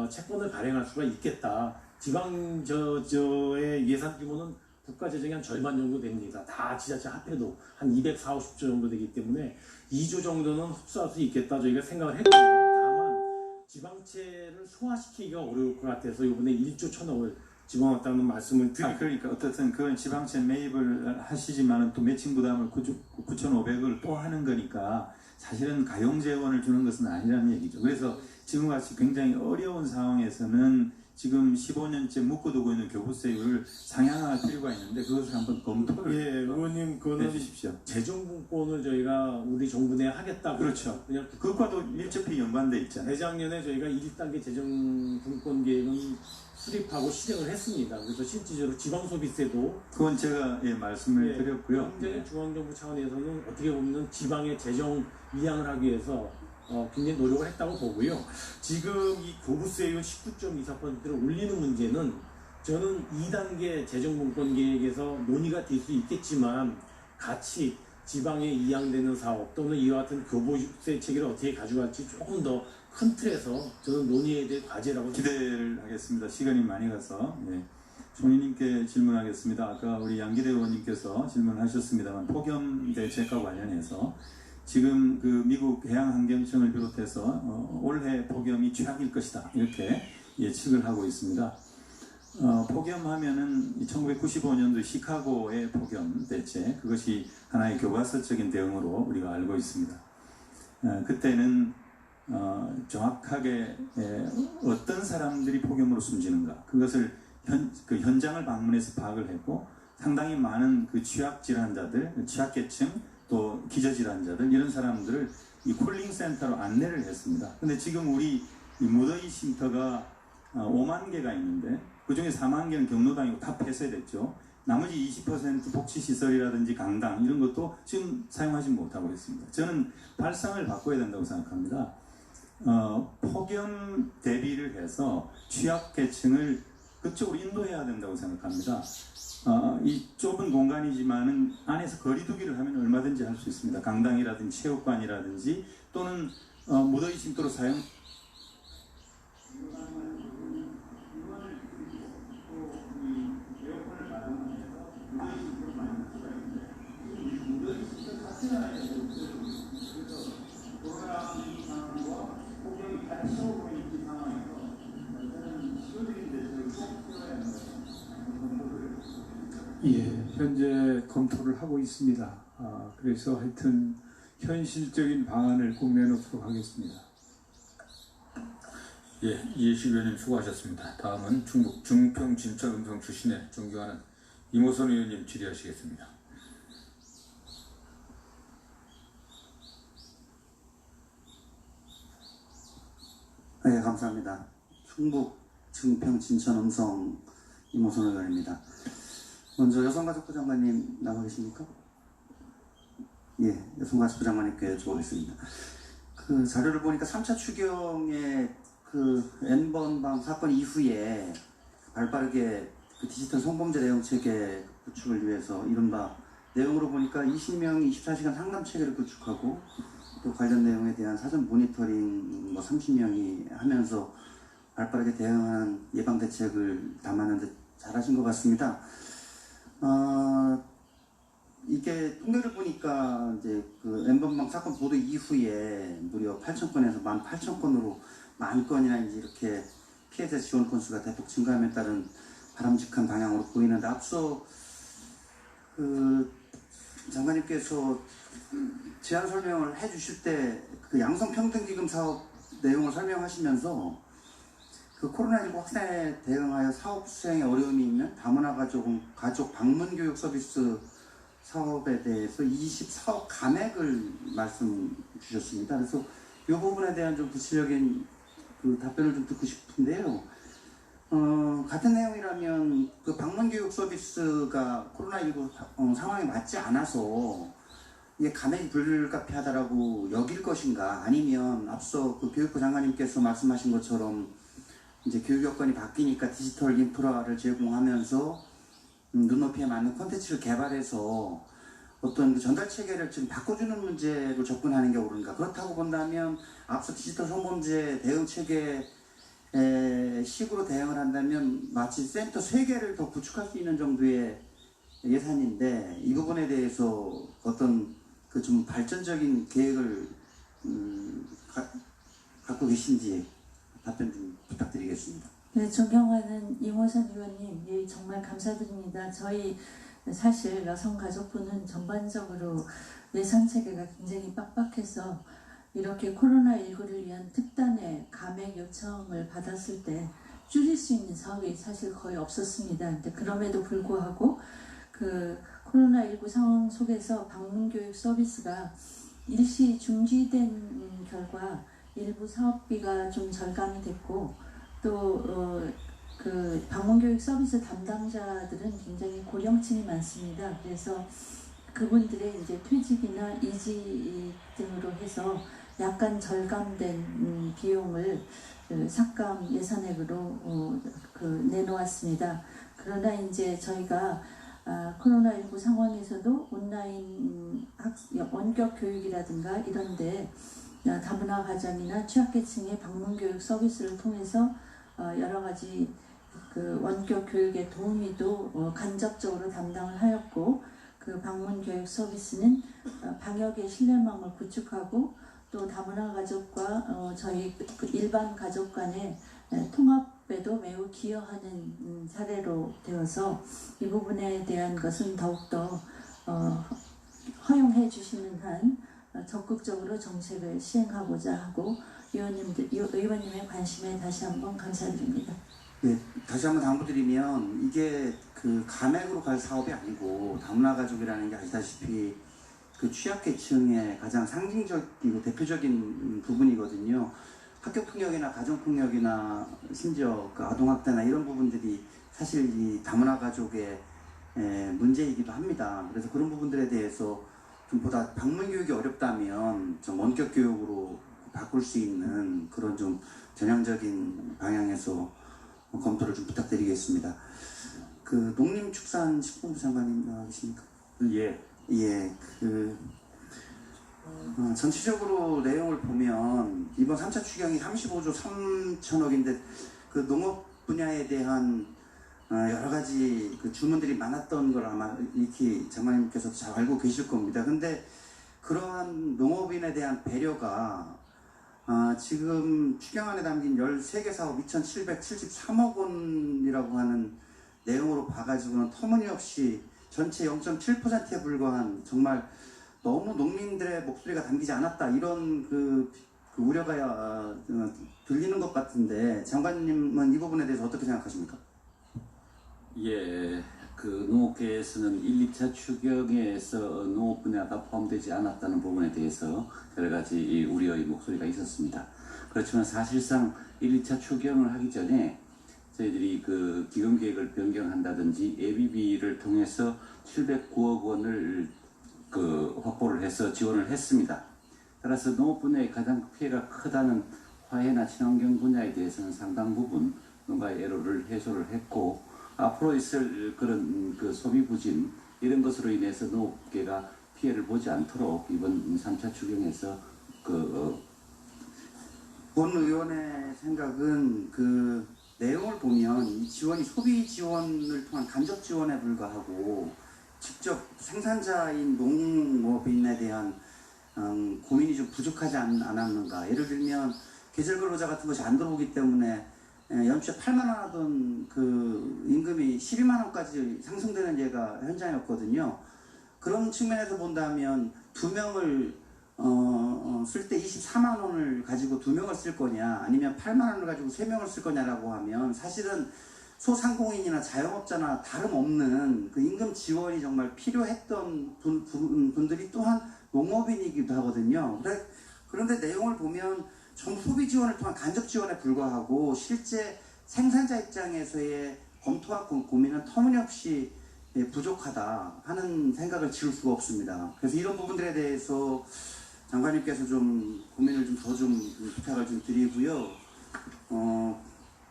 채권을 발행할 수가 있겠다. 지방저의 예산 규모는 국가 재정의 한 절반 정도 됩니다. 다 지자체 합해도 한 240조 정도 되기 때문에 2조 정도는 흡수할 수 있겠다 저희가 생각을 했고요. 다만 지방채를 소화시키기가 어려울 것 같아서 이번에 1조 1천억을 집어넣었다는 말씀을 드리고 그러니까 어떻든 그건 지방채 매입을 하시지만은 또 매칭 부담을 9,500을 또 하는 거니까 사실은 가용 재원을 주는 것은 아니라는 얘기죠. 그래서 지금같이 굉장히 어려운 상황에서는 지금 15년째 묶어두고 있는 교부세율을 상향할 필요가 있는데 그것을 한번 검토를 의원님 그거는 해주십시오. 재정분권을 저희가 우리 정부 내에 하겠다고 그렇죠. 그냥 그것과도 밀접히 연관돼 있잖아요. 재작년에 저희가 1단계 재정분권 계획은 수립하고 실행을 했습니다. 그래서 실질적으로 지방소비세도 그건 제가 말씀을 드렸고요. 현재 중앙정부 차원에서는 어떻게 보면 지방의 재정 이양을 하기 위해서 굉장히 노력을 했다고 보고요. 지금 이 교부세율 19.24%를 올리는 문제는 저는 2단계 재정분권 계획에서 논의가 될 수 있겠지만 같이 지방에 이양되는 사업 또는 이와 같은 교부세 체계를 어떻게 가져갈지 조금 더 큰 틀에서 저는 논의해야 될 과제라고 기대를 하겠습니다. 시간이 많이 가서. 총리님께 질문하겠습니다. 아까 우리 양기대 의원님께서 질문하셨습니다만 폭염 대책과 관련해서 지금 그 미국 해양환경청을 비롯해서 올해 폭염이 최악일 것이다 이렇게 예측을 하고 있습니다. 폭염하면은 1995년도 시카고의 폭염 대책 그것이 하나의 교과서적인 대응으로 우리가 알고 있습니다. 그때는 정확하게 어떤 사람들이 폭염으로 숨지는가 그것을 현장을 방문해서 파악을 했고 상당히 많은 그 취약질환자들, 취약계층 또 기저질환자들 이런 사람들을 이 쿨링센터로 안내를 했습니다. 근데 지금 우리 이 무더위 쉼터가 5만 개가 있는데 그 중에 4만 개는 경로당이고 다 폐쇄됐죠. 나머지 20% 복지시설이라든지 강당 이런 것도 지금 사용하지 못하고 있습니다. 저는 발상을 바꿔야 된다고 생각합니다. 폭염 대비를 해서 취약계층을 그쪽으로 인도해야 된다고 생각합니다. 이 좁은 공간이지만은 안에서 거리두기를 하면 얼마든지 할 수 있습니다. 강당이라든지 체육관이라든지 또는 무더위 쉼터로 사용 현재 검토를 하고 있습니다. 그래서 하여튼 현실적인 방안을 꼭 내놓도록 하겠습니다. 이해식 의원님 수고하셨습니다. 다음은 충북 중평 진천 음성 출신의 존경하는 이모선 의원님 질의하시겠습니다. 네, 감사합니다. 충북 증평 진천 음성 이모선 의원입니다. 먼저 여성가족부 장관님 나와 계십니까? 예, 여성가족부 장관님께 여쭤보겠습니다. 그 자료를 보니까 3차 추경의 그 N번방 사건 이후에 발빠르게 그 디지털 성범죄 대응 체계 구축을 위해서 이른바 내용으로 보니까 20명이 24시간 상담 체계를 구축하고 또 관련 내용에 대한 사전 모니터링 30명이 하면서 발빠르게 대응하는 예방 대책을 담았는데 잘하신 것 같습니다. 이게 통계를 보니까 이제 그 N번방 사건 보도 이후에 무려 8,000건에서 18,000건으로 10,000건이나 이제 이렇게 피해자 지원 건수가 대폭 증가함에 따른 바람직한 방향으로 보이는데, 앞서 그 장관님께서 제안 설명을 해주실 때 그 양성평등기금 사업 내용을 설명하시면서 그 코로나19 확산에 대응하여 사업 수행에 어려움이 있는 다문화 가족 방문 교육 서비스 사업에 대해서 24억 감액을 말씀 주셨습니다. 그래서 이 부분에 대한 좀 구체적인 그 답변을 좀 듣고 싶은데요. 같은 내용이라면 그 방문 교육 서비스가 코로나19 상황에 맞지 않아서 이게 감액이 불가피하다라고 여길 것인가, 아니면 앞서 그 교육부 장관님께서 말씀하신 것처럼 이제 교육 여건이 바뀌니까 디지털 인프라를 제공하면서 눈높이에 맞는 콘텐츠를 개발해서 어떤 그 전달 체계를 지금 바꿔주는 문제로 접근하는 게 옳은가. 그렇다고 본다면 앞서 디지털 성범죄 대응 체계 식으로 대응을 한다면 마치 센터 3개를 더 구축할 수 있는 정도의 예산인데, 이 부분에 대해서 어떤 그 좀 발전적인 계획을 갖고 계신지 답변 좀 부탁드리겠습니다. 네, 존경하는 이모선 의원님, 예, 정말 감사드립니다. 저희 사실 여성가족부는 전반적으로 예산 체계가 굉장히 빡빡해서 이렇게 코로나19를 위한 특단의 감액 요청을 받았을 때 줄일 수 있는 사업이 사실 거의 없었습니다. 근데 그럼에도 불구하고 그 코로나19 상황 속에서 방문교육 서비스가 일시 중지된 결과 일부 사업비가 좀 절감이 됐고, 또 그 방문교육 서비스 담당자들은 굉장히 고령층이 많습니다. 그래서 그분들의 이제 퇴직이나 이직 등으로 해서 약간 절감된 비용을 삭감 예산액으로 내놓았습니다. 그러나 이제 저희가 코로나19 상황에서도 온라인 원격 교육이라든가 이런데 다문화 가정이나 취약계층의 방문교육 서비스를 통해서 여러 가지 그 원격 교육의 도우미도 간접적으로 담당을 하였고, 그 방문교육 서비스는 방역의 신뢰망을 구축하고 또 다문화 가족과 저희 그 일반 가족 간의 통합에도 매우 기여하는 사례로 되어서 이 부분에 대한 것은 더욱더 허용해 주시는 한 적극적으로 정책을 시행하고자 하고, 의원님의 관심에 다시 한번 감사드립니다. 네, 다시 한번 당부드리면 이게 그 감액으로 갈 사업이 아니고 다문화 가족이라는 게 아시다시피 그 취약계층의 가장 상징적이고 대표적인 부분이거든요. 학교폭력이나 가정폭력이나 심지어 그 아동학대나 이런 부분들이 사실 이 다문화 가족의 문제이기도 합니다. 그래서 그런 부분들에 대해서 좀 보다 방문교육이 어렵다면 좀 원격 교육으로 바꿀 수 있는 그런 좀 전향적인 방향에서 검토를 좀 부탁드리겠습니다. 그 농림축산식품부 장관님 나와 계십니까? 예. 예, 전체적으로 내용을 보면 이번 3차 추경이 35조 3천억인데 그 농업 분야에 대한 여러 가지 그 주문들이 많았던 걸 아마 이렇게 장관님께서 잘 알고 계실 겁니다. 근데 그러한 농업인에 대한 배려가 지금 추경안에 담긴 13개 사업 2,773억 원이라고 하는 내용으로 봐가지고는 터무니없이 전체 0.7%에 불과한, 정말 너무 농민들의 목소리가 담기지 않았다, 이런 그 우려가 들리는 것 같은데, 장관님은 이 부분에 대해서 어떻게 생각하십니까? 예, 그 농업계에서는 1, 2차 추경에서 농업 분야가 포함되지 않았다는 부분에 대해서 여러 가지 우려의 목소리가 있었습니다. 그렇지만 사실상 1, 2차 추경을 하기 전에 저희들이 그 기금 계획을 변경한다든지 예비비를 통해서 709억 원을 그 확보를 해서 지원을 했습니다. 따라서 농업 분야의 가장 피해가 크다는 화해나 친환경 분야에 대해서는 상당 부분 농가의 애로를 해소를 했고, 앞으로 있을 그런 그 소비 부진 이런 것으로 인해서 농업계가 피해를 보지 않도록 이번 3차 추경에서 본 의원의 생각은 그 내용을 보면 이 지원이 소비 지원을 통한 간접 지원에 불과하고 직접 생산자인 농업인에 대한 고민이 좀 부족하지 않았는가. 예를 들면 계절 근로자 같은 것이 안 들어오기 때문에 연초에 8만 원 하던 그 임금이 12만 원까지 상승되는 예가 현장이었거든요. 그런 측면에서 본다면 2명을 쓸 때 24만 원을 가지고 2명을 쓸 거냐 아니면 8만 원을 가지고 3명을 쓸 거냐라고 하면 사실은 소상공인이나 자영업자나 다름없는 그 임금 지원이 정말 필요했던 분들이 또한 농업인이기도 하거든요. 그런데 내용을 보면 전부 소비 지원을 통한 간접 지원에 불과하고 실제 생산자 입장에서의 검토와 고민은 터무니없이 부족하다 하는 생각을 지울 수가 없습니다. 그래서 이런 부분들에 대해서 장관님께서 좀 고민을 좀 더 좀 부탁을 좀 드리고요.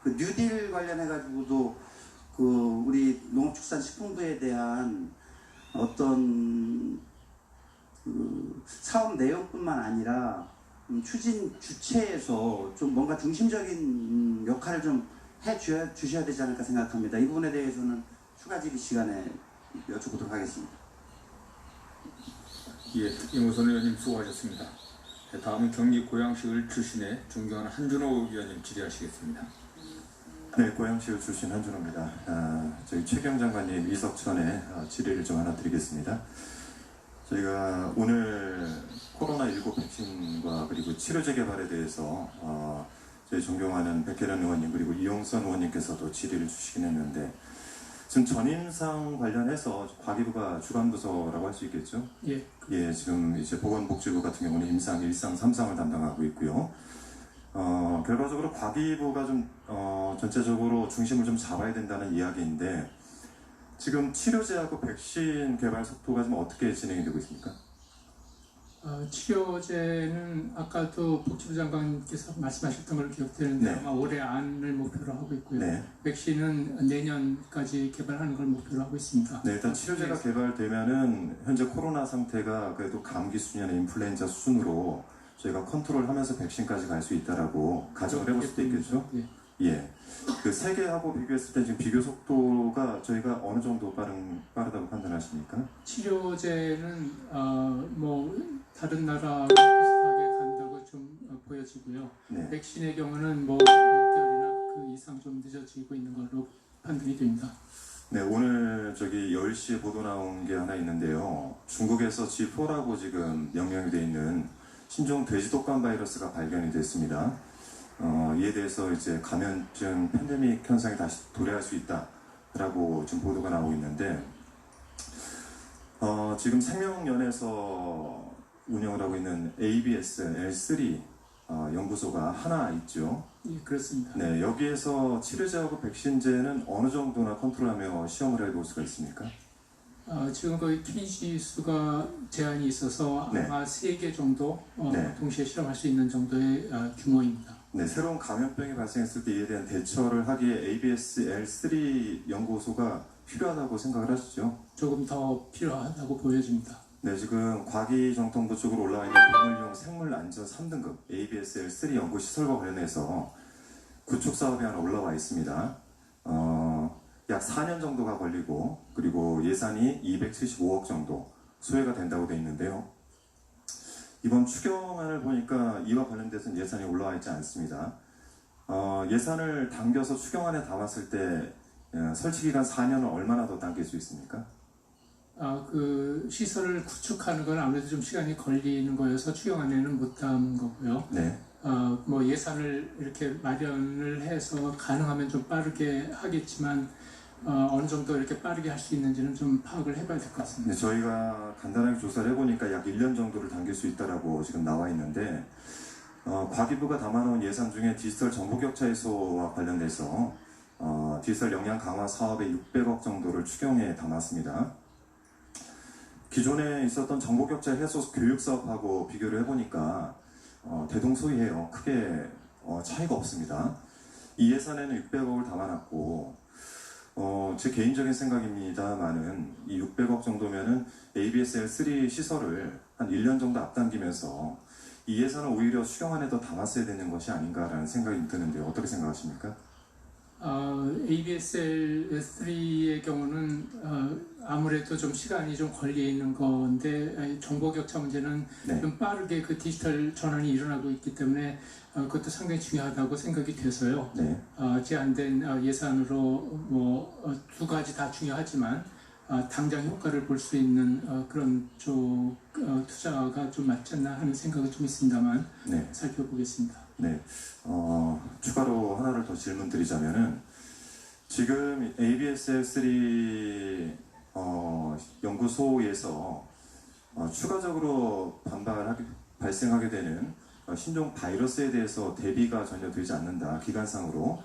그 뉴딜 관련해가지고도 그 우리 농업축산식품부에 대한 어떤 그 사업 내용뿐만 아니라 추진 주체에서 좀 뭔가 중심적인 역할을 좀 해주셔야 되지 않을까 생각합니다. 이 부분에 대해서는 추가 질의 시간에 여쭤보도록 하겠습니다. 예, 임우선 의원님 수고하셨습니다. 다음은 경기 고양시을 출신의 존경하는 한준호 위원님 질의하시겠습니다. 네, 고양시을 출신 한준호입니다. 저희 최경 장관님 이석천의 질의를 좀 하나 드리겠습니다. 저희가 오늘 코로나19 백신과 그리고 치료제 개발에 대해서 저희 존경하는 백혜련 의원님 그리고 이용선 의원님께서도 질의를 주시긴 했는데 지금 전임상 관련해서 과기부가 주관부서라고 할 수 있겠죠? 예. 예, 지금 이제 보건복지부 같은 경우는 임상, 1상, 3상을 담당하고 있고요. 결과적으로 과기부가 좀 전체적으로 중심을 좀 잡아야 된다는 이야기인데 지금 치료제하고 백신 개발 속도가 좀 어떻게 진행이 되고 있습니까? 치료제는 아까도 복지부 장관께서 말씀하셨던 걸로 기억되는데 네. 아마 올해 안을 목표로 하고 있고요. 네. 백신은 내년까지 개발하는 걸 목표로 하고 있습니다. 네, 일단 치료제가 개발되면은 현재 코로나 상태가 그래도 감기 수준이나 인플루엔자 수준으로 저희가 컨트롤하면서 백신까지 갈 수 있다라고 가정을 해볼 수도 있겠죠. 예. 예. 그 세계하고 비교했을 때 지금 비교 속도가 저희가 어느 정도 빠르다고 판단하십니까? 치료제는 뭐 다른 나라와 비슷하게 간다고 좀 보여지고요. 네. 백신의 경우는 뭐 6개월이나 그 이상 좀 늦어지고 있는 걸로 판단이 됩니다. 네, 오늘 저기 10시에 보도 나온 게 하나 있는데요. 중국에서 G4라고 지금 명명이 되어 있는 신종 돼지독감 바이러스가 발견이 됐습니다. 이에 대해서 이제 감염증 팬데믹 현상이 다시 도래할 수 있다라고 지금 보도가 나오고 있는데 지금 생명연에서 운영을 하고 있는 ABS L3 연구소가 하나 있죠. 예, 그렇습니다. 네, 여기에서 치료제하고 백신제는 어느 정도나 컨트롤하며 시험을 해볼 수가 있습니까? 지금 거의 TG 수가 제한이 있어서 네. 아마 3개 정도 네. 동시에 실험할 수 있는 정도의 규모입니다. 네, 새로운 감염병이 발생했을 때 이에 대한 대처를 하기에 ABS-L3 연구소가 필요하다고 생각을 하시죠? 조금 더 필요하다고 보여집니다. 네, 지금 과기정통부 쪽으로 올라와 있는 동물용 생물안전 3등급 ABS-L3 연구시설과 관련해서 구축사업이 하나 올라와 있습니다. 약 4년 정도가 걸리고 그리고 예산이 275억 정도 소요가 된다고 되어 있는데요. 이번 추경안을 보니까 이와 관련돼서는 예산이 올라와 있지 않습니다. 예산을 당겨서 추경안에 담았을 때 설치기간 4년을 얼마나 더 당길 수 있습니까? 그 시설을 구축하는 건 아무래도 좀 시간이 걸리는 거여서 추경안에는 못 담은 거고요. 네. 뭐 예산을 이렇게 마련을 해서 가능하면 좀 빠르게 하겠지만 어느 정도 이렇게 빠르게 할 수 있는지는 좀 파악을 해봐야 될 것 같습니다. 네, 저희가 간단하게 조사를 해보니까 약 1년 정도를 당길 수 있다라고 지금 나와 있는데 과기부가 담아놓은 예산 중에 디지털 정보격차 해소와 관련돼서 디지털 역량 강화 사업에 600억 정도를 추경에 담았습니다. 기존에 있었던 정보격차 해소 교육 사업하고 비교를 해보니까 대동소이해요. 크게 차이가 없습니다. 이 예산에는 600억을 담아놨고 제 개인적인 생각입니다만은 이 600억 정도면은 ABSL3 시설을 한 1년 정도 앞당기면서 이 예산을 오히려 수경 안에 더 담았어야 되는 것이 아닌가라는 생각이 드는데요. 어떻게 생각하십니까? ABSL3의 경우는 아무래도 좀 시간이 좀 걸려 있는 건데 정보 격차 문제는 네. 좀 빠르게 그 디지털 전환이 일어나고 있기 때문에 그것도 상당히 중요하다고 생각이 돼서요. 네. 제한된 예산으로 뭐 두 가지 다 중요하지만 당장 효과를 볼 수 있는 그런 쪽 투자가 좀 맞지 않나 하는 생각은 좀 있습니다만 네. 살펴보겠습니다. 네. 추가로 하나를 더 질문 드리자면은 지금 ABSL3 연구소에서 추가적으로 발생하게 되는 신종 바이러스에 대해서 대비가 전혀 되지 않는다. 기간상으로.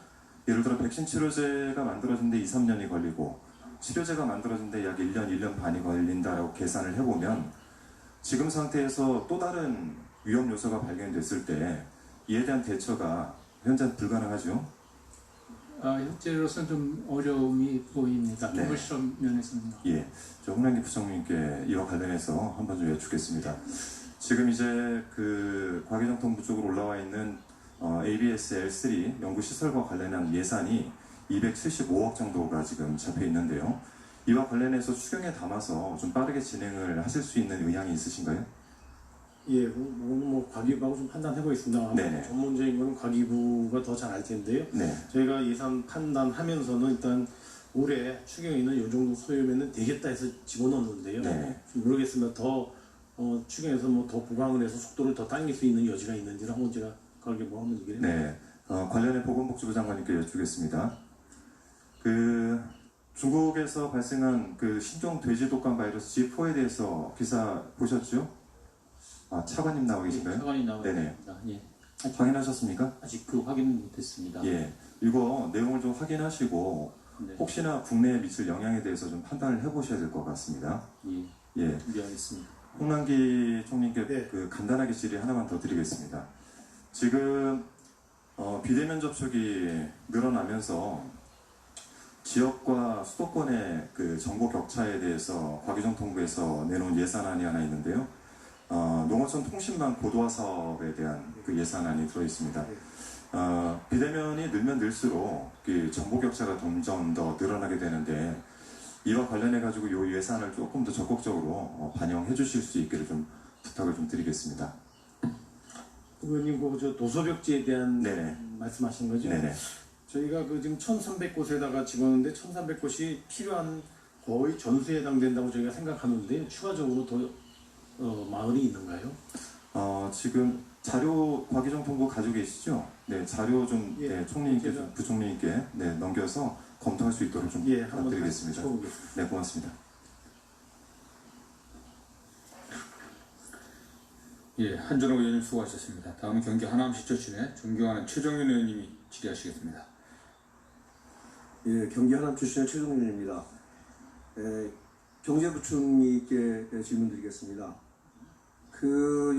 예를 들어 백신 치료제가 만들어지는데 2, 3년이 걸리고 치료제가 만들어지는데 약 1년, 1년 반이 걸린다라고 계산을 해보면 지금 상태에서 또 다른 위험 요소가 발견됐을 때 이에 대한 대처가 현재는 불가능하죠? 현재로서는 좀 어려움이 보입니다. 네. 동물 실험 면에서는요. 예, 저 홍남기 부총리께 이와 관련해서 한번 좀 여쭙겠습니다. 지금 이제 그 과기정통부 쪽으로 올라와 있는 ABSL3 연구시설과 관련한 예산이 275억 정도가 지금 잡혀 있는데요. 이와 관련해서 추경에 담아서 좀 빠르게 진행을 하실 수 있는 의향이 있으신가요? 예, 과기부하고 좀 판단해 보겠습니다. 네네. 전문적인 거는 과기부가 더 잘 알 텐데요. 네. 저희가 예산 판단하면서는 일단 올해 추경에는 이 정도 소요면은 되겠다 해서 집어넣었는데요. 네. 모르겠으면 더 추경에서 뭐 더 보강을 해서 속도를 더 당길 수 있는 여지가 있는지를 한번 제가 과기부 한번 얘기를 해볼게요. 네. 관련해 보건복지부 장관님께 여쭙겠습니다. 그 중국에서 발생한 그 신종 돼지 독감 바이러스 G4에 대해서 기사 보셨죠? 차관님 나와 계신가요? 차관이 나와 네네. 있습니다. 예. 확인하셨습니까? 아직 그 확인은 못했습니다. 예. 이거 내용을 좀 확인하시고 네. 혹시나 국내에 미칠 영향에 대해서 좀 판단을 해보셔야 될 것 같습니다. 예. 예. 준비하겠습니다. 홍남기 총리께 네. 그 간단하게 질의 하나만 더 드리겠습니다. 지금 비대면 접촉이 늘어나면서 지역과 수도권의 그 정보 격차에 대해서 과기정통부에서 내놓은 예산안이 하나 있는데요. 농어촌 통신망 고도화 사업에 대한 그 예산안이 들어있습니다. 비대면이 늘면 늘수록 그 정보 격차가 점점 더 늘어나게 되는데 이와 관련해 가지고 이 예산을 조금 더 적극적으로 반영해 주실 수 있기를 좀 부탁을 좀 드리겠습니다. 의원님 그 도서벽지에 대한 네네. 말씀하신 거죠? 네네. 저희가 그 지금 1,300곳에다가 집었는데 1,300곳이 필요한 거의 전수에 해당된다고 저희가 생각하는데 추가적으로 더 마을이 있는가요? 지금 자료 과기정통부 가지고 계시죠? 네, 자료 좀 예, 네, 총리님께 좀 부총리님께 네, 넘겨서 검토할 수 있도록 좀 부탁드리겠습니다. 네, 고맙습니다. 예, 한준호 의원님 수고하셨습니다. 다음은 경기 하남시초진의 존경하는 최정윤 의원님이 질의하시겠습니다. 예, 경기 하남 출신의 최정윤 의원입니다. 경제부총리께 질문드리겠습니다.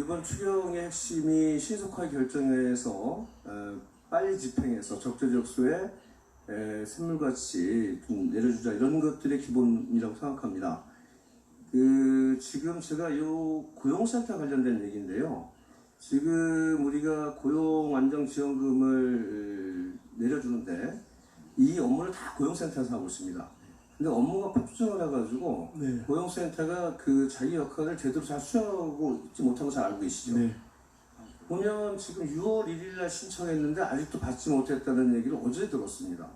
이번 추경의 핵심이 신속하게 결정해서 빨리 집행해서 적재적소에 샘물같이 좀 내려주자 이런 것들의 기본이라고 생각합니다. 지금 제가 고용센터 관련된 얘기인데요. 지금 우리가 고용안정지원금을 내려주는데 이 업무를 다 고용센터에서 하고 있습니다. 근데 업무가 폭증을 해가지고 고용센터가 자기 역할을 제대로 잘 수행하고 있지 못하고 잘 알고 계시죠? 보면 지금 6월 1일날 신청했는데 아직도 받지 못했다는 얘기를 어제 들었습니다.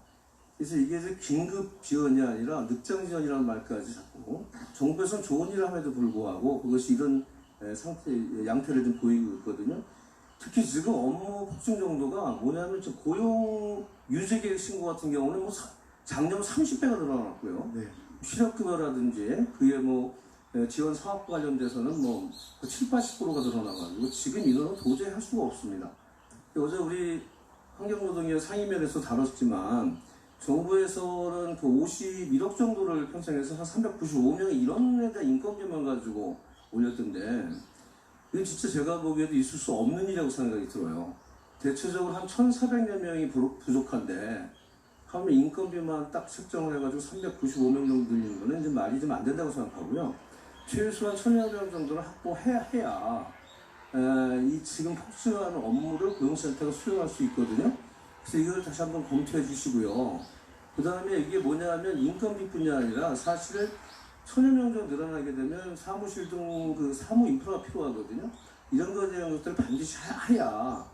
그래서 이게 이제 긴급 지원이 아니라 늑장 지원이라는 말까지 자꾸 정부에서는 좋은 일을 함에도 불구하고 그것이 이런 양태를 좀 보이고 있거든요. 특히 지금 업무 폭증 정도가 뭐냐면 고용 유지계획 신고 같은 경우는 작년 30배가 늘어났고요. 실업급여라든지 그에 지원 사업과 관련돼서는 7, 80%가 늘어나가지고 지금 인원은 도저히 할 수가 없습니다. 어제 우리 환경노동위원 상임위에서 다뤘지만 정부에서는 51억 정도를 편성해서 한 395명의 이런 데 인건비만 가지고 올렸던데 이건 진짜 제가 보기에도 있을 수 없는 일이라고 생각이 들어요. 대체적으로 한 1,400여 명이 부족한데 하면 인건비만 딱 책정을 해가지고 395명 정도 늘리는 거는 이제 말이 좀 안 된다고 생각하고요. 최소한 1,200명 정도는 확보해야 이 지금 폭증하는 업무를 고용센터가 수행할 수 있거든요. 그래서 이걸 다시 한번 검토해 주시고요. 그 다음에 이게 뭐냐면 인건비뿐이 아니라 사실 1,000여 명 정도 늘어나게 되면 사무실 등 그 사무 인프라가 필요하거든요. 이런 것에 대한 것들을 반드시 해야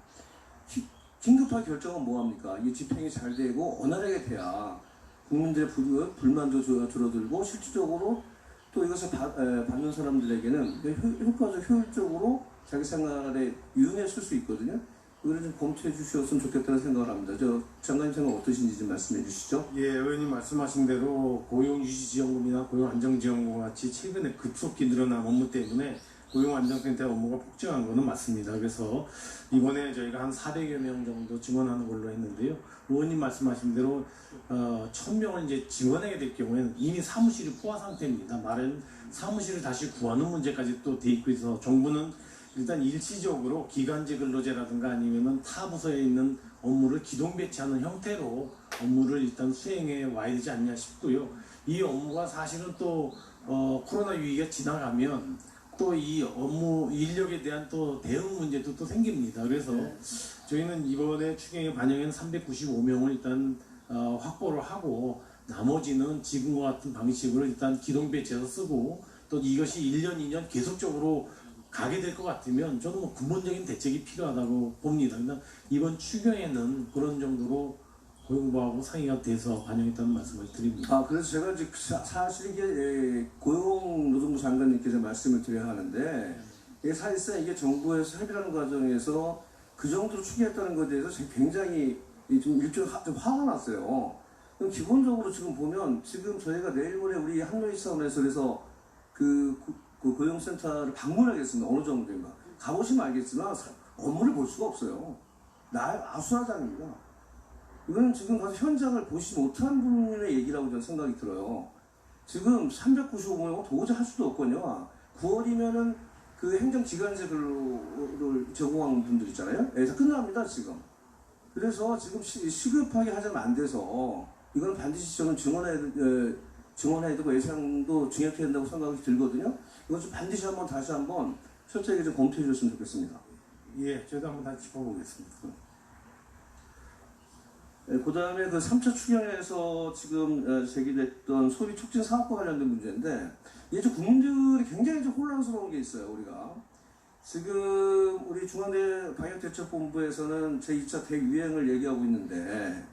긴급한 결정은 뭐합니까? 이게 집행이 잘 되고 원활하게 돼야 국민들의 불만도 줄어들고 실질적으로 또 이것을 받는 사람들에게는 효과적 효율적으로 자기 생활에 유용했을 수 있거든요. 이거를 좀 검토해 주셨으면 좋겠다는 생각을 합니다. 장관님 생각 어떠신지 좀 말씀해 주시죠. 예, 의원님 말씀하신 대로 고용유지지원금이나 고용안정지원금 같이 최근에 급속히 늘어난 업무 때문에 고용안정센터 업무가 폭증한 것은 맞습니다. 그래서 이번에 저희가 한 400여 명 정도 지원하는 걸로 했는데요. 의원님 말씀하신 대로 1,000명을 이제 지원하게 될 경우에는 이미 사무실이 포화 상태입니다. 말은 사무실을 다시 구하는 문제까지 또 돼 있고 있어서 정부는 일단 일시적으로 기간제 근로제라든가 아니면은 타 부서에 있는 업무를 기동 배치하는 형태로 업무를 일단 수행해 와야 되지 않냐 싶고요. 이 업무가 사실은 또 코로나 위기가 지나가면 또 이 업무 인력에 대한 또 대응 문제도 또 생깁니다. 그래서 저희는 이번에 추경에 반영한 395명을 일단 확보를 하고 나머지는 지금과 같은 방식으로 일단 기동 배치해서 쓰고 또 이것이 1년, 2년 계속적으로 가게 될 것 같으면 저는 뭐 근본적인 대책이 필요하다고 봅니다. 그러니까 이번 추경에는 그런 정도로 고용부하고 상의가 돼서 반영했다는 말씀을 드립니다. 그래서 제가 이제 사실 이게 고용노동부 장관님께서 말씀을 드려야 하는데 이게 사실상 이게 정부에서 협의하는 과정에서 그 정도로 추계했다는 것에 대해서 굉장히 좀 화가 났어요. 그럼 기본적으로 지금 보면 지금 저희가 내일 모레 우리 한노이 사원에서 그래서 그 고용센터를 방문하겠습니다. 어느 정도인가. 가보시면 알겠지만 업무를 볼 수가 없어요. 아수라장입니다. 이거는 지금 가서 현장을 보시 못한 분의 얘기라고 저는 생각이 들어요. 지금 395명은 도저히 할 수도 없거든요. 9월이면은 그 행정기관제 근로를 제공하는 분들 있잖아요. 여기서 끝납니다, 지금. 그래서 지금 시급하게 하자면 안 돼서 이건 반드시 저는 증언해야 되고 예상도 증액해야 된다고 생각이 들거든요. 이건 좀 반드시 다시 한번 철저하게 좀 검토해 주셨으면 좋겠습니다. 예, 저도 한번 다시 짚어보겠습니다. 그 다음에 그 3차 추경에서 지금 제기됐던 소비 촉진 사업과 관련된 문제인데 이게 좀 국민들이 굉장히 좀 혼란스러운 게 있어요. 우리가 지금 우리 중앙대 방역대책본부에서는 제2차 대유행을 얘기하고 있는데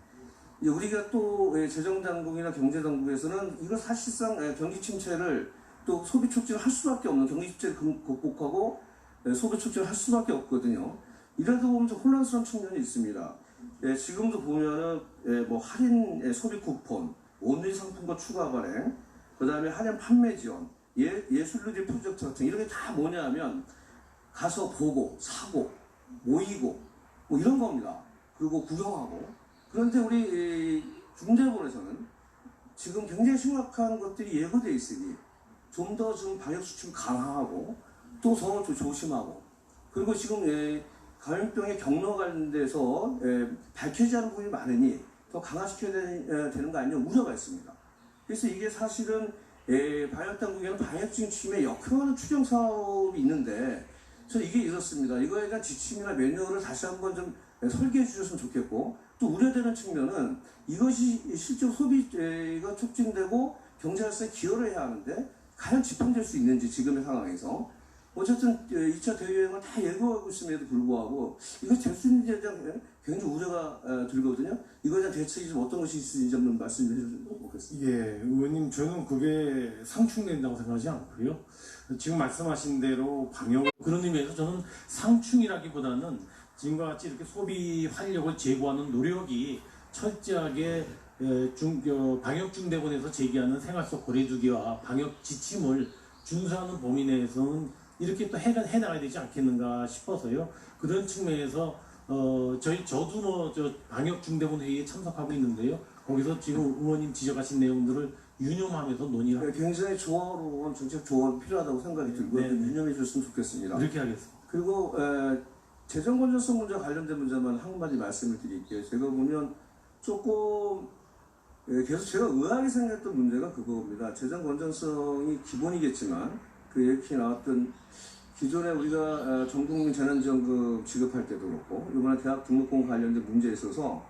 우리가 또 재정당국이나 경제당국에서는 이거 사실상 경기 침체를 또 소비 촉진을 할 수밖에 없는 경기 침체를 극복하고 소비 촉진을 할 수밖에 없거든요. 이래도 보면 좀 혼란스러운 측면이 있습니다. 지금도 보면은 뭐 할인 소비 쿠폰, 온리 상품과 추가 발행, 그 다음에 할인 판매 지원, 예술누리 프로젝트 같은 이런 게 다 뭐냐면 가서 보고 사고 모이고 뭐 이런 겁니다. 그리고 구경하고. 그런데 우리 중대본에서는 지금 굉장히 심각한 것들이 예고되어 있으니 좀 더 좀 방역 수칙을 강화하고 또 더 조심하고 그리고 지금 감염병의 경로 관련돼서 밝혀지지 않은 부분이 많으니 더 강화시켜야 되는 거 아니냐 우려가 있습니다. 그래서 이게 사실은 방역당국에는 방역적인 취임에 역행하는 추경 사업이 있는데 저는 이게 이렇습니다. 이거에 대한 지침이나 매뉴얼을 다시 한번 좀 설계해 주셨으면 좋겠고 또 우려되는 측면은 이것이 실제로 소비가 촉진되고 경제 활성에 기여를 해야 하는데 과연 집행될 수 있는지 지금의 상황에서 어쨌든 2차 대유행을 다 예고하고 있음에도 불구하고 이거 될 수 있는지에 대한 굉장히 우려가 들거든요. 이거에 대한 대책이 좀 어떤 것이 있을지 좀 말씀해 주시면 좋겠습니다. 예, 의원님 저는 그게 상충된다고 생각하지 않고요. 지금 말씀하신 대로 방역 그런 의미에서 저는 상충이라기보다는 지금과 같이 이렇게 소비 활력을 제고하는 노력이 철저하게 방역중대본에서 제기하는 생활 속 거리두기와 방역 지침을 준수하는 범위 내에서는 이렇게 또 해나가야 되지 않겠는가 싶어서요. 그런 측면에서 저도 뭐 방역중대본 회의에 참석하고 있는데요. 거기서 지금 의원님 지적하신 내용들을 유념하면서 논의를 하고 굉장히 조화로운 정책 조합이 필요하다고 생각이 들고요. 유념해 주셨으면 좋겠습니다. 그렇게 하겠습니다. 그리고 재정 건전성 문제와 관련된 문제만 한마디 말씀을 드릴게요. 제가 보면 조금 계속 제가 의아하게 생각했던 문제가 그겁니다. 재정 건전성이 기본이겠지만 그 이렇게 나왔던 기존에 우리가 전국민 재난지원금 지급할 때도 그렇고 이번에 대학 등록금 관련된 문제에 있어서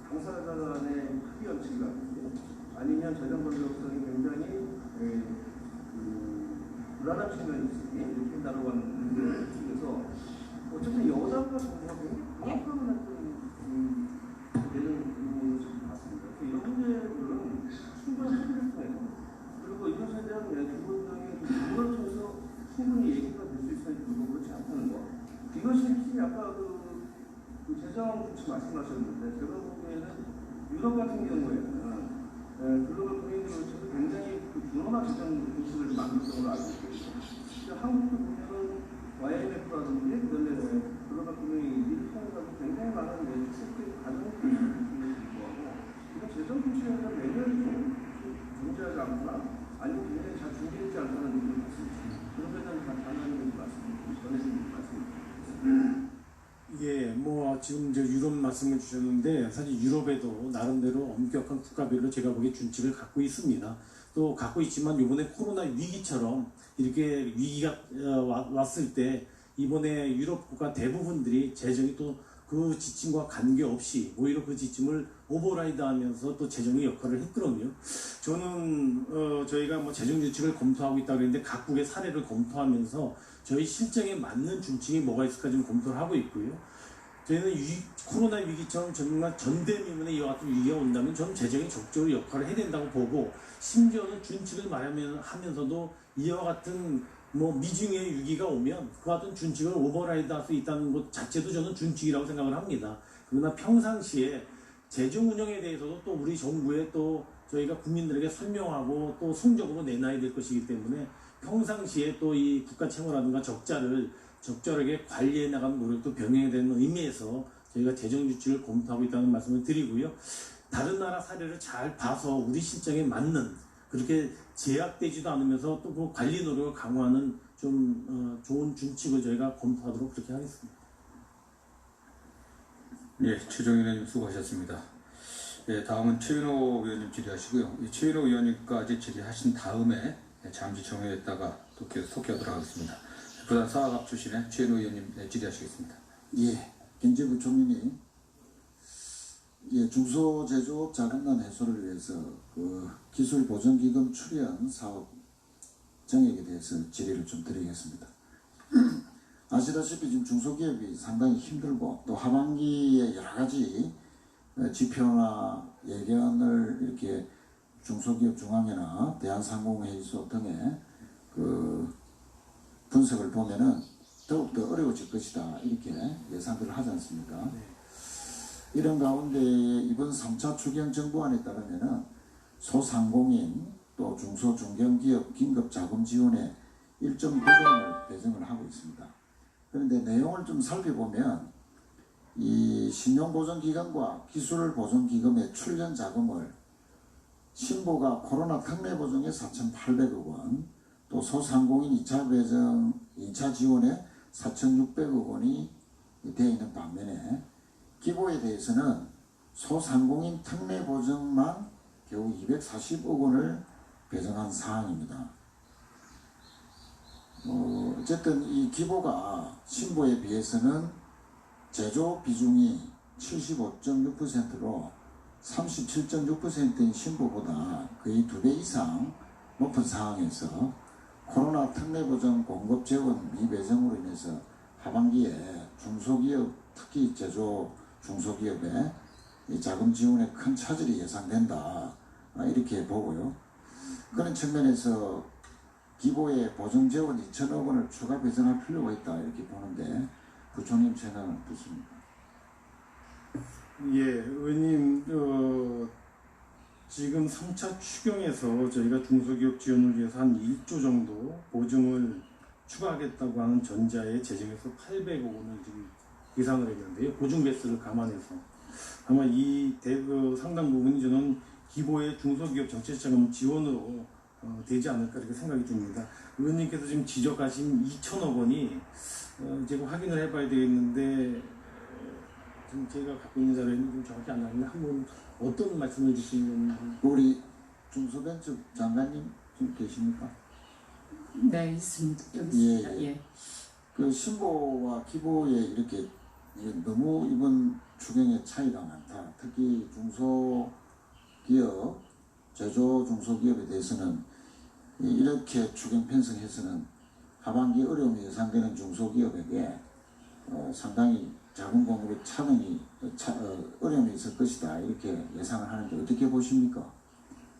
당사자 간의 크기 연치라든지 아니면 재정 건전성이 굉장히 불안한 측면이 있으니 이렇게 다뤄가는 문제를 통해서 어쨌든 여당과 정부가 굉장히 공감을 했던 내용을 좀 봤습니다. 이런 문제들은 충분히 합의를 통해서 그리고 이것에 대한 기본적인 그걸 통해서 충분히 얘기가 될 수 있어야 되고 그렇지 않다는 거. 이것이 특히 아까 그 재정 조치 말씀하셨는데 제가 보기에는 유럽 같은 경우에는 글로벌 분위기 조치도 굉장히 준엄한 재정 조치를 만들 경우를 알고 있거든요. 한국도 보면은 YMF라든지 그다음에 글로벌 분위기 이 통해서 굉장히 많은 세계 가정 조치를 이런 재정 조치에 대한 매뉴얼이 좀 존재하지 않거나 아니면 굉장히 잘 준비되지 않다는 느낌을 받습니다. 그런 데 대한 단호한 말씀 전해드리는 말씀입니다. 예, 뭐 지금 이제 유럽 말씀을 주셨는데 사실 유럽에도 나름대로 엄격한 국가별로 제가 보기에 준칙을 갖고 있습니다. 또 갖고 있지만 이번에 코로나 위기처럼 이렇게 위기가 왔을 때 이번에 유럽 국가 대부분들이 재정이 또 그 지침과 관계없이 오히려 그 지침을 오버라이드하면서 또 재정의 역할을 했거든요. 저는 저희가 뭐 재정 준칙을 검토하고 있다고 했는데 각국의 사례를 검토하면서 저희 실정에 맞는 준칙이 뭐가 있을까 좀 검토를 하고 있고요. 저희는 코로나 위기처럼 정말 전대미문의 이와 같은 위기가 온다면 저는 재정이 적극적으로 역할을 해야 된다고 보고 심지어는 준칙을 마련하면서도 이와 같은 뭐 미중의 위기가 오면 그와 같은 준칙을 오버라이드할 수 있다는 것 자체도 저는 준칙이라고 생각을 합니다. 그러나 평상시에 재정 운영에 대해서도 또 우리 정부에 또 저희가 국민들에게 설명하고 또 성적으로 내놔야 될 것이기 때문에 평상시에 또 이 국가 채무라든가 적자를 적절하게 관리해 나가는 노력도 병행해야 되는 의미에서 저희가 재정 규칙을 검토하고 있다는 말씀을 드리고요. 다른 나라 사례를 잘 봐서 우리 실정에 맞는 그렇게 제약되지도 않으면서 또 그 관리 노력을 강화하는 좀 좋은 준칙을 저희가 검토하도록 그렇게 하겠습니다. 예, 최종인 의원님 수고하셨습니다. 예, 다음은 최윤호 의원님 질의하시고요. 최윤호 의원님까지 질의하신 다음에 잠시 정회했다가 또 계속 속기하도록 하겠습니다. 부산 사학업 출신의 최윤호 의원님 질의하시겠습니다. 예, 경제부총리님, 예, 중소제조업 자금난 해소를 위해서 그 기술보전기금 출연 사업 정액에 대해서 질의를 좀 드리겠습니다. 아시다시피 지금 중소기업이 상당히 힘들고 또 하반기에 여러 가지 지표나 예견을 이렇게 중소기업 중앙회나 대한상공회의소 등의 그 분석을 보면은 더욱더 어려워질 것이다 이렇게 예상들을 하지 않습니까? 네. 이런 가운데 이번 3차 추경 정부안에 따르면은 소상공인 또 중소중견기업 긴급자금 지원에 1.9조원을 배정을 하고 있습니다. 그런데 내용을 좀 살펴보면 이 신용보전기금과 기술보전기금의 출연 자금을 신보가 코로나 특례보증에 4,800억 원, 또 소상공인 2차 배정, 2차 지원에 4,600억 원이 되어 있는 반면에 기보에 대해서는 소상공인 특례보증만 겨우 240억 원을 배정한 사항입니다. 어쨌든 이 기보가 신보에 비해서는 제조 비중이 75.6%로 37.6%인 신보보다 거의 2배 이상 높은 상황에서 코로나 특례보전 공급 재원 미배정으로 인해서 하반기에 중소기업, 특히 제조 중소기업의 자금 지원에 큰 차질이 예상된다 이렇게 보고요. 그런 측면에서 기보에 보증 재원 2천억 원을 추가 배정할 필요가 있다 이렇게 보는데 부총님 생각은 어떻습니까? 예, 의원님 지금 3차 추경에서 저희가 중소기업 지원을 위해서 한 1조 정도 보증을 추가하겠다고 하는 전자의 재정에서 800억 원을 지금 예상을 했는데요. 보증 배수를 감안해서 아마 이 상당 부분이 저는 기보의 중소기업 정책자금 지원으로 되지 않을까 이렇게 생각이 듭니다. 의원님께서 지금 지적하신 2천억 원이 제가 확인을 해봐야 되겠는데 지금 제가 갖고 있는 자료에는 좀 정확히 안 나는데 한번 어떤 말씀을 주시는 우리 중소벤처 장관님 지금 계십니까? 네, 있습니다. 여기 있습니다. 예. 그 신보와 기보에 이렇게 이게 너무 이번 추경의 차이가 많다. 특히 중소기업, 제조 중소기업에 대해서는 이렇게 추경 편성해서는 하반기 어려움이 예상되는 중소기업에게 상당히 자금 공급에 어려움이 있을 것이다. 이렇게 예상을 하는데 어떻게 보십니까?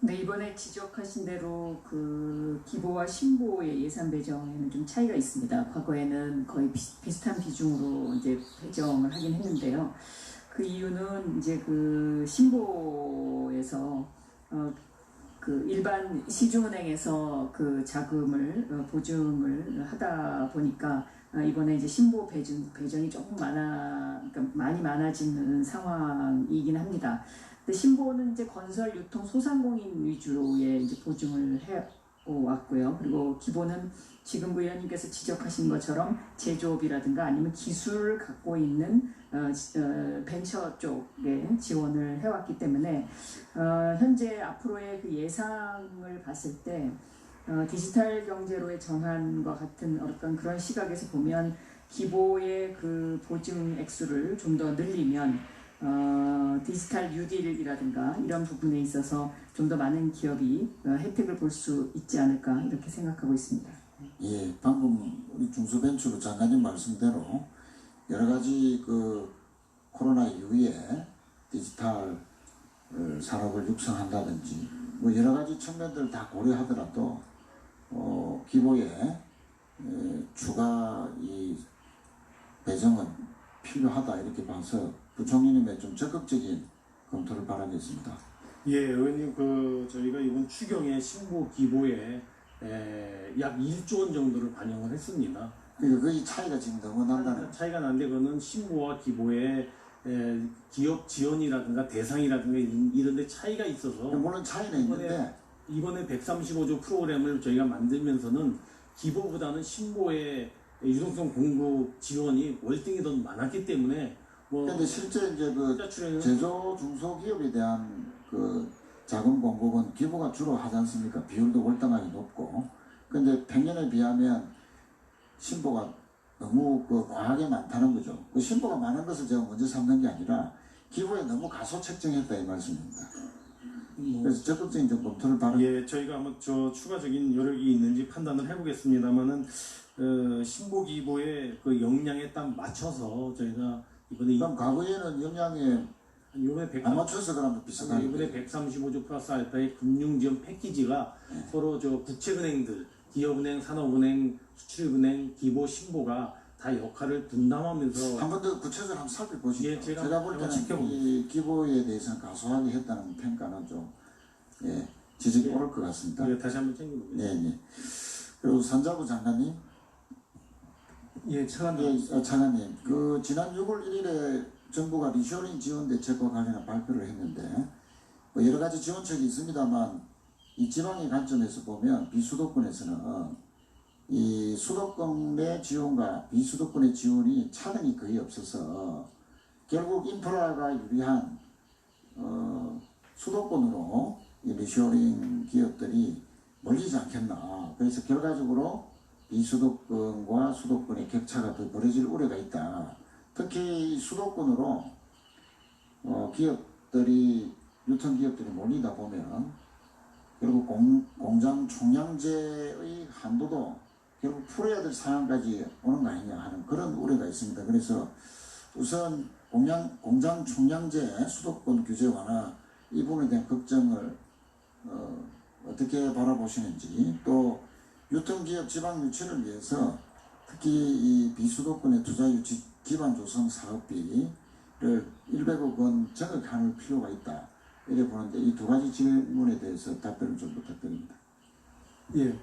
네, 이번에 지적하신 대로 그 기보와 신보의 예산 배정에는 좀 차이가 있습니다. 과거에는 거의 비슷한 비중으로 이제 배정을 하긴 했는데요. 그 이유는 이제 그 신보에서 그 일반 시중은행에서 그 자금을 보증을 하다 보니까 이번에 이제 신보 배정이 조금 그러니까 많이 많아지는 상황이긴 합니다. 근데 신보는 이제 건설, 유통, 소상공인 위주로의 이제 보증을 해 왔고요. 그리고 기보는 지금 의원님께서 지적하신 것처럼 제조업이라든가 아니면 기술을 갖고 있는 벤처 쪽에 지원을 해왔기 때문에 현재 앞으로의 그 예상을 봤을 때 디지털 경제로의 전환과 같은 어떤 그런 시각에서 보면 기보의 그 보증 액수를 좀 더 늘리면 디지털 뉴딜이라든가 이런 부분에 있어서 좀 더 많은 기업이 혜택을 볼 수 있지 않을까 이렇게 생각하고 있습니다. 예, 방금 우리 중소벤처 장관님 말씀대로 여러 가지 그 코로나 이후에 디지털 산업을 육성한다든지 뭐 여러 가지 측면들을 다 고려하더라도 기보에 추가 이 배정은 필요하다 이렇게 봐서 부총리님의 좀 적극적인 검토를 바라겠습니다. 예, 의원님 저희가 이번 추경에 신보 기보에 약 1조 원 정도를 반영을 했습니다. 그러니까 그 차이가 지금 너무 난다는 차이가 난데 그거는 신보와 기보의 기업 지원이라든가 대상이라든가 이런 데 차이가 있어서 물론 차이는 있는데 이번에 135조 프로그램을 저희가 만들면서는 기보보다는 신보의 유동성 공급 지원이 월등히 더 많았기 때문에 근데 실제 이제 그 제조 중소기업에 대한 그 자금 공급은 기부가 주로 하지 않습니까? 비율도 월등하게 높고. 근데 평년에 비하면 신보가 너무 과하게 많다는 거죠. 그 신보가 많은 것을 제가 먼저 삼는 게 아니라 기부에 너무 가소책정했다 이 말씀입니다. 그래서 적극적인 좀 검토를 바랍니다. 예, 저희가 한번 추가적인 여력이 있는지 판단을 해보겠습니다만은 신보 기보의 그 역량에 딱 맞춰서 저희가 이번에 그럼 과거에는 역량에 안 맞춰서 그러면 비슷하게 이번에 135조 플러스 알파의 금융지원 패키지가 서로 국채은행들, 기업은행, 산업은행, 수출입은행, 기보, 신보가 다 역할을 분담하면서 한 번 더 구체적으로 한번 살펴보시죠. 예, 제가 볼 때는 이 기보에 대해서는 가소하게 했다는 평가는 좀 지적이 옳을 것 같습니다. 예, 다시 한번 챙겨보겠습니다. 네. 그리고 산자부 장관님. 예, 차관님. 그 지난 6월 1일에 정부가 리쇼링 지원 대책과 관련한 발표를 했는데 뭐 여러 가지 지원책이 있습니다만 이 지방의 관점에서 보면 비수도권에서는 이 수도권의 지원과 비수도권의 지원이 차등이 거의 없어서 결국 인프라가 유리한 수도권으로 이 리쇼링 기업들이 몰리지 않겠나. 그래서 결과적으로 비수도권과 수도권의 격차가 더 벌어질 우려가 있다. 특히 수도권으로 기업들이 유통기업들이 몰리다 보면 결국 공장 총량제의 한도도 결국 풀어야 될 상황까지 오는 거 아니냐 하는 그런 우려가 있습니다. 그래서 우선 공장 총량제 수도권 규제 완화 이 부분에 대한 걱정을 어떻게 바라보시는지, 또 유통기업 지방 유치를 위해서 특히 이 비수도권의 투자 유치 기반 조성 사업비를 100억 원 정액할 필요가 있다 이렇게 보는데 이 두 가지 질문에 대해서 답변을 좀 부탁드립니다. 예,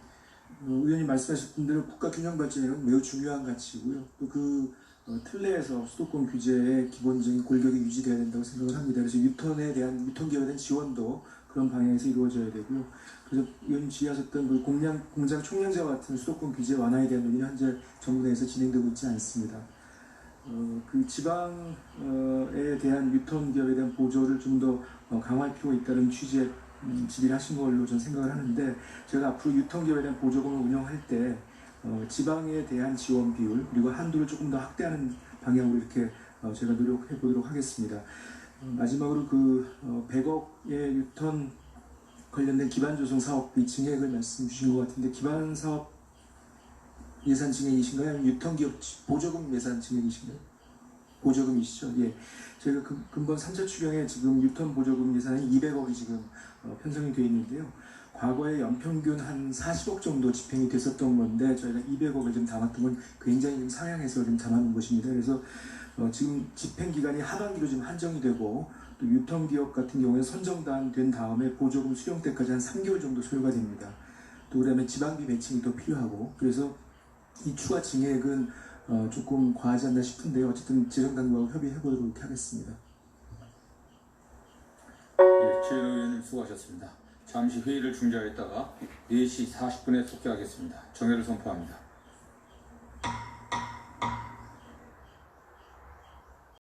의원님 말씀하신 대로 국가균형 발전에는 매우 중요한 가치고요. 또 그 틀내에서 수도권 규제의 기본적인 골격이 유지돼야 된다고 생각을 합니다. 그래서 유통기업에 대한 지원도 그런 방향에서 이루어져야 되고요. 그래서 의원님 지휘하셨던 그 공장 총량제와 같은 수도권 규제 완화에 대한 논의는 현재 정부 내에서 진행되고 있지 않습니다. 그 지방의 지방에 대한 유통기업에 대한 보조를 좀 더 강화할 필요가 있다는 취지의 질의를 하신 걸로 저는 생각을 하는데, 제가 앞으로 유통기업에 대한 보조금을 운영할 때 지방에 대한 지원 비율 그리고 한도를 조금 더 확대하는 방향으로 이렇게 제가 노력해 보도록 하겠습니다. 마지막으로 그 100억의 유턴 관련된 기반조성 사업비 증액을 말씀 주신 것 같은데, 기반사업 예산 증액이신가요? 아니면 유통기업 보조금 예산 증액이신가요? 보조금이시죠? 예. 저희가 근본 3차 추경에 지금 유턴 보조금 예산이 200억이 지금 편성이 되어 있는데요. 과거에 연평균 한 40억 정도 집행이 됐었던 건데, 저희가 200억을 좀 담았던 건 굉장히 좀 상향해서 좀 담아놓은 것입니다. 그래서 지금 집행 기간이 하반기로 좀 한정이 되고, 또 유통기업 같은 경우에 선정된 다음에 보조금 수령 때까지 한 3개월 정도 소요가 됩니다. 또 그다음에 지방비 매칭이 또 필요하고, 그래서 이 추가 증액은 조금 과하지 않나 싶은데요. 어쨌든 재정당국하고 협의해 보도록 하겠습니다. 예, 최현우 의원님 수고하셨습니다. 잠시 회의를 중지하였다가 4시 40분에 속개하겠습니다. 정회를 선포합니다.